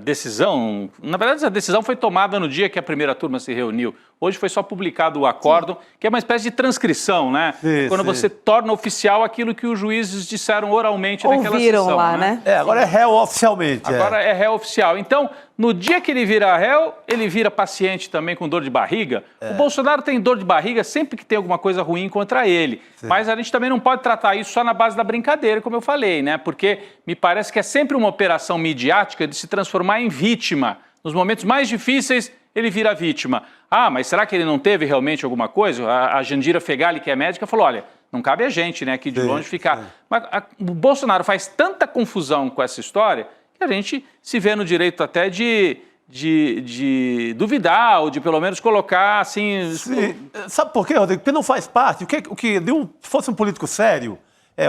decisão, na verdade essa decisão foi tomada no dia que a primeira turma se reuniu. Hoje foi só publicado o acórdão, que é uma espécie de transcrição, né? Quando você torna oficial aquilo que os juízes disseram oralmente naquela sessão. Lá, né? Agora é réu oficialmente. Agora é réu oficial. Então, no dia que ele vira réu, ele vira paciente também com dor de barriga. O Bolsonaro tem dor de barriga sempre que tem alguma coisa ruim contra ele. Sim. Mas a gente também não pode tratar isso só na base da brincadeira, como eu falei, né? Porque me parece que é sempre uma operação midiática de se transformar em vítima. Nos momentos mais difíceis, ele vira vítima. Mas será que ele não teve realmente alguma coisa? A Jandira Fegali, que é médica, falou, olha, não cabe a gente, né, aqui de longe ficar. Mas o Bolsonaro faz tanta confusão com essa história que a gente se vê no direito até de duvidar ou de pelo menos colocar assim... Sim. Sabe por quê, Rodrigo? Porque não faz parte. Se fosse um político sério,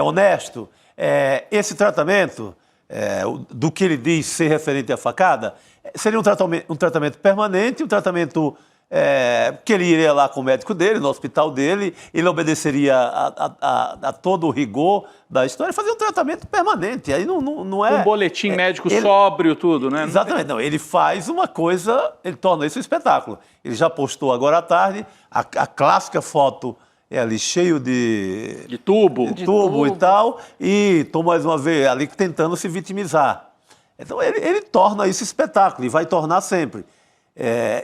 honesto, esse tratamento do que ele diz ser referente à facada seria um tratamento permanente, um tratamento que ele iria lá com o médico dele, no hospital dele, ele obedeceria a todo o rigor da história, fazer um tratamento permanente. Aí não é... Um boletim médico sóbrio, tudo, né? Exatamente. Não, ele faz uma coisa, ele torna isso um espetáculo. Ele já postou agora à tarde a clássica foto ali cheio de tubo e tal, e estou mais uma vez ali tentando se vitimizar. Então ele torna isso espetáculo e vai tornar sempre.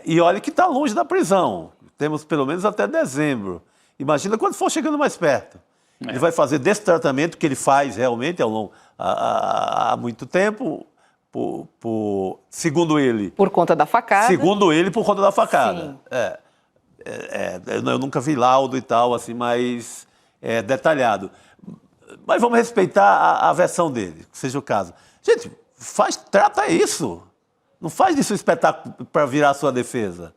E olha que está longe da prisão. Temos pelo menos até dezembro. Imagina quando for chegando mais perto. Ele vai fazer desse tratamento que ele faz realmente há muito tempo, segundo ele... Por conta da facada. Segundo ele, por conta da facada. Sim. Eu nunca vi laudo e tal, assim, mais detalhado. Mas vamos respeitar a versão dele, que seja o caso. Gente, trata isso. Não faz disso um espetáculo para virar a sua defesa.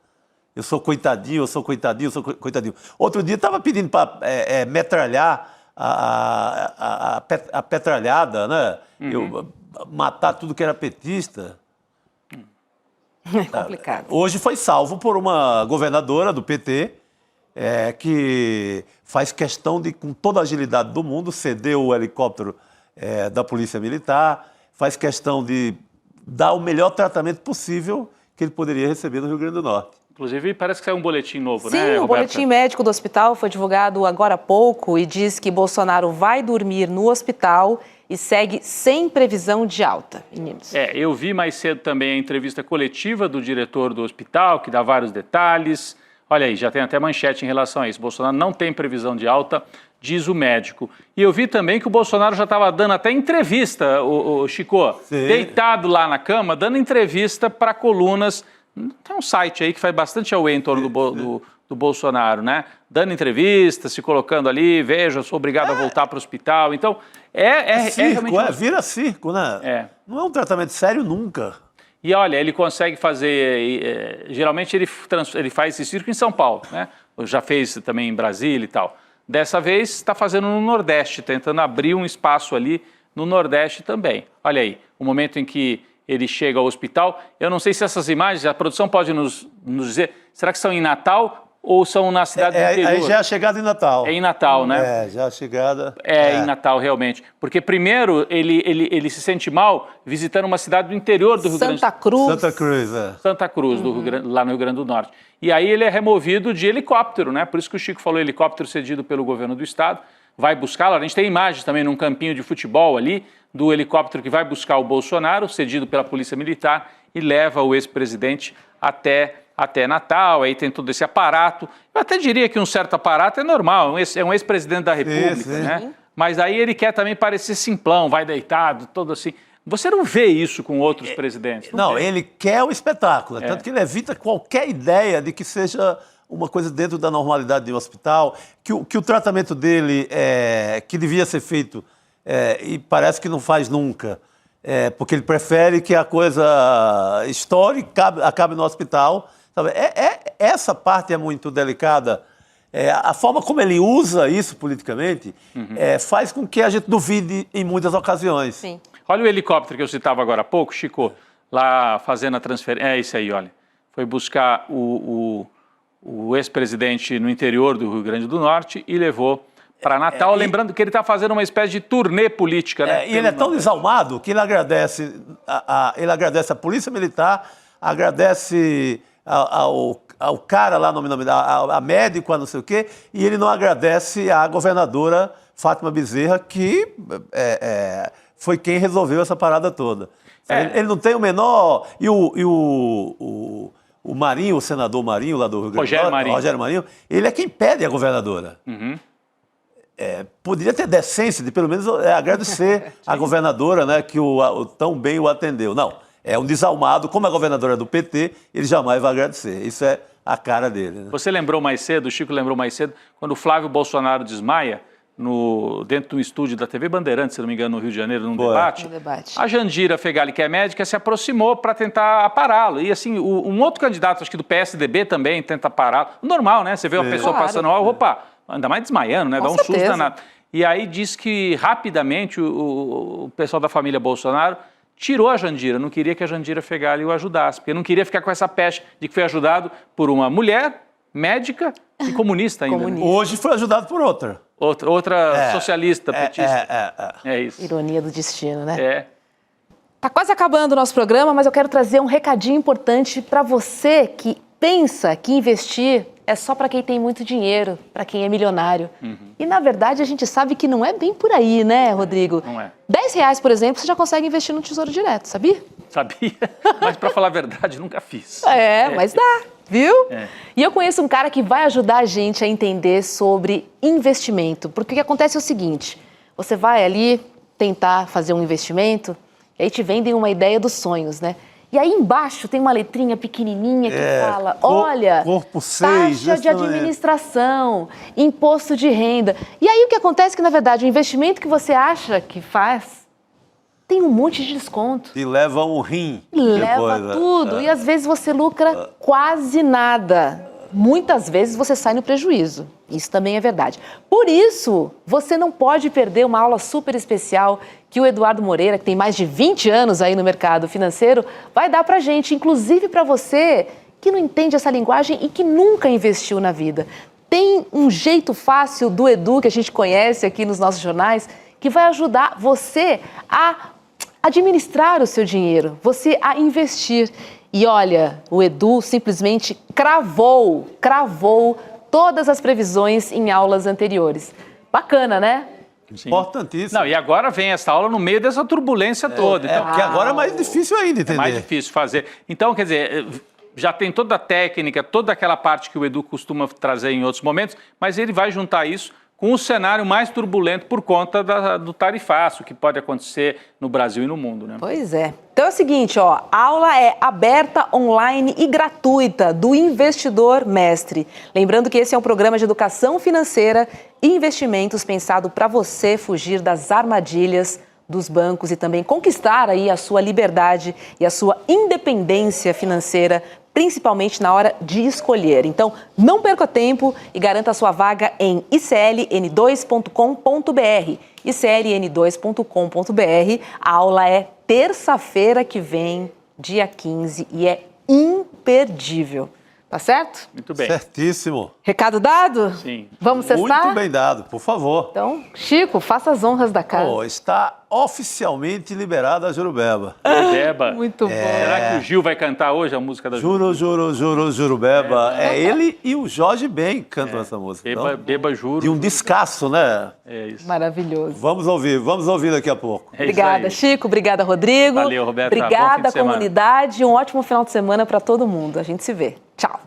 Eu sou coitadinho, eu sou coitadinho, eu sou coitadinho. Outro dia estava pedindo para metralhar a petralhada, né? Matar tudo que era petista. É complicado. Hoje foi salvo por uma governadora do PT que faz questão de, com toda a agilidade do mundo, ceder o helicóptero da Polícia Militar, faz questão de dar o melhor tratamento possível que ele poderia receber no Rio Grande do Norte. Inclusive, parece que saiu um boletim novo, Sim, né, o Roberta? boletim médico do hospital foi divulgado agora há pouco e diz que Bolsonaro vai dormir no hospital e segue sem previsão de alta, meninos. Eu vi mais cedo também a entrevista coletiva do diretor do hospital, que dá vários detalhes. Olha aí, já tem até manchete em relação a isso. Bolsonaro não tem previsão de alta, diz o médico. E eu vi também que o Bolsonaro já estava dando até entrevista, o Chico, deitado lá na cama, dando entrevista para colunas. Tem um site aí que faz bastante auê em torno do Bolsonaro, né? Dando entrevistas, se colocando ali, veja, eu sou obrigado a voltar para o hospital. Então, circo, realmente... vira circo, né? Não é um tratamento sério nunca. E olha, ele consegue fazer, geralmente ele faz esse circo em São Paulo, né? Já fez também em Brasília e tal. Dessa vez está fazendo no Nordeste, tentando abrir um espaço ali no Nordeste também. Olha aí, o momento em que ele chega ao hospital. Eu não sei se essas imagens, a produção pode nos dizer, será que são em Natal ou são na cidade do interior? Aí já é a chegada em Natal. É em Natal, né? Já a chegada... Em Natal, realmente. Porque primeiro ele se sente mal visitando uma cidade do interior do Rio Grande do Norte. Santa Cruz, Santa Cruz, lá no Rio Grande do Norte. E aí ele é removido de helicóptero, né? Por isso que o Chico falou, helicóptero cedido pelo governo do estado. Vai buscá-lo. A gente tem imagens também num campinho de futebol ali, do helicóptero que vai buscar o Bolsonaro, cedido pela Polícia Militar, e leva o ex-presidente até Natal. Aí tem todo esse aparato. Eu até diria que um certo aparato é normal, é um ex-presidente da República, né? Mas aí ele quer também parecer simplão, vai deitado, todo assim. Você não vê isso com outros presidentes? Não, ele quer o espetáculo, tanto que ele evita qualquer ideia de que seja uma coisa dentro da normalidade de um hospital, que o tratamento dele, que devia ser feito, e parece que não faz nunca, porque ele prefere que a coisa estoure, acabe no hospital. Sabe? Essa parte é muito delicada. A forma como ele usa isso politicamente faz com que a gente duvide em muitas ocasiões. Sim. Olha o helicóptero que eu citava agora há pouco, Chico, lá fazendo a transferência. É esse aí, olha. Foi buscar o ex-presidente no interior do Rio Grande do Norte e levou para Natal, lembrando que ele está fazendo uma espécie de turnê política, né? E ele é tão desalmado que ele agradece a Polícia Militar, agradece ao cara lá, a médico, a não sei o quê, e ele não agradece à governadora Fátima Bezerra, que foi quem resolveu essa parada toda. Ele não tem o menor... E o Marinho, o senador Marinho, lá do Rio Grande do Norte, Rogério Marinho, ele é quem pede a governadora. Poderia ter decência de, pelo menos, agradecer a governadora, né, que tão bem o atendeu. Não, é um desalmado, como a governadora é do PT, ele jamais vai agradecer. Isso é a cara dele. Né? Você lembrou mais cedo, o Chico lembrou mais cedo, quando o Flávio Bolsonaro desmaia, dentro do estúdio da TV Bandeirantes, se não me engano, no Rio de Janeiro, num debate. A Jandira Fegali, que é médica, se aproximou para tentar pará-lo. E assim, um outro candidato, acho que do PSDB também, tenta pará-lo. Normal, né? Você vê uma pessoa passando, opa, ainda mais desmaiando, né? Dá um susto danado. E aí diz que rapidamente o pessoal da família Bolsonaro tirou a Jandira, não queria que a Jandira Fegali o ajudasse, porque não queria ficar com essa peste de que foi ajudado por uma mulher médica e comunista ainda. Comunista. Hoje foi ajudado por outra. Outra socialista, petista. É isso. Ironia do destino, né? Tá quase acabando o nosso programa, mas eu quero trazer um recadinho importante para você que pensa que investir é só para quem tem muito dinheiro, para quem é milionário. E, na verdade, a gente sabe que não é bem por aí, né, Rodrigo? Não é. R$10, por exemplo, você já consegue investir no Tesouro Direto, sabia? Sabia, mas para falar a verdade, nunca fiz. Mas dá, viu? E eu conheço um cara que vai ajudar a gente a entender sobre investimento, porque o que acontece é o seguinte, você vai ali, tentar fazer um investimento, e aí te vendem uma ideia dos sonhos, né? E aí embaixo tem uma letrinha pequenininha que fala, olha, corpo 6, taxa de administração, imposto de renda. E aí o que acontece é que, na verdade, o investimento que você acha que faz tem um monte de desconto. E leva um rim. Leva tudo. E às vezes você lucra quase nada. Muitas vezes você sai no prejuízo. Isso também é verdade. Por isso, você não pode perder uma aula super especial que o Eduardo Moreira, que tem mais de 20 anos aí no mercado financeiro, vai dar pra gente, inclusive para você que não entende essa linguagem e que nunca investiu na vida. Tem um jeito fácil do Edu, que a gente conhece aqui nos nossos jornais, que vai ajudar você a administrar o seu dinheiro, você a investir. E olha, o Edu simplesmente cravou todas as previsões em aulas anteriores. Bacana, né? Sim. Importantíssimo. Não, e agora vem essa aula no meio dessa turbulência toda. Então, porque agora é mais difícil ainda, entender. É mais difícil fazer. Então, quer dizer, já tem toda a técnica, toda aquela parte que o Edu costuma trazer em outros momentos, mas ele vai juntar isso com o cenário mais turbulento por conta do tarifaço, que pode acontecer no Brasil e no mundo, né? Pois é. Então é o seguinte, ó, a aula é aberta, online e gratuita do Investidor Mestre. Lembrando que esse é um programa de educação financeira e investimentos pensado para você fugir das armadilhas dos bancos e também conquistar aí a sua liberdade e a sua independência financeira, principalmente na hora de escolher. Então, não perca tempo e garanta a sua vaga em icln2.com.br. icln2.com.br. A aula é terça-feira que vem, dia 15, e é imperdível. Tá certo? Muito bem. Certíssimo. Recado dado? Sim. Vamos testar? Muito bem dado, por favor. Então, Chico, faça as honras da casa. Está oficialmente liberada a Jurubeba. Jurubeba. Muito bom. Será que o Gil vai cantar hoje a música da Jurubeba. É ele e o Jorge Ben que cantam essa música. Beba, juro. E um descasso, né? É isso. Maravilhoso. Vamos ouvir daqui a pouco. Obrigada, Chico. Obrigada, Rodrigo. Valeu, Roberta. Obrigada, comunidade. Um ótimo final de semana para todo mundo. A gente se vê. Tchau.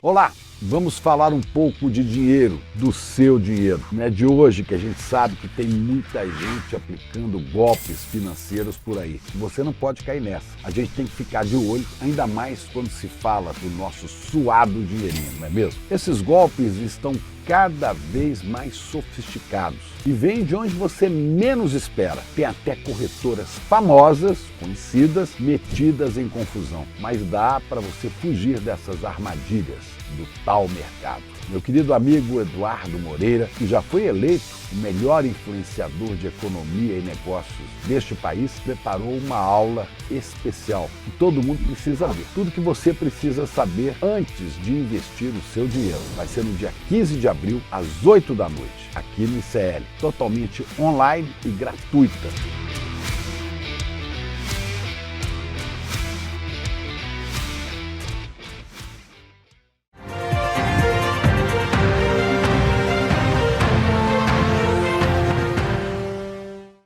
Olá, vamos falar um pouco de dinheiro, do seu dinheiro. Não é de hoje que a gente sabe que tem muita gente aplicando golpes financeiros por aí. Você não pode cair nessa. A gente tem que ficar de olho, ainda mais quando se fala do nosso suado dinheirinho, não é mesmo? Esses golpes estão cada vez mais sofisticados e vêm de onde você menos espera. Tem até corretoras famosas, conhecidas, metidas em confusão. Mas dá para você fugir dessas armadilhas do tal mercado. Meu querido amigo Eduardo Moreira, que já foi eleito o melhor influenciador de economia e negócios deste país, preparou uma aula especial que todo mundo precisa ver. Tudo que você precisa saber antes de investir o seu dinheiro. Vai ser no dia 15 de abril, às 8 da noite, aqui no ICL. Totalmente online e gratuita.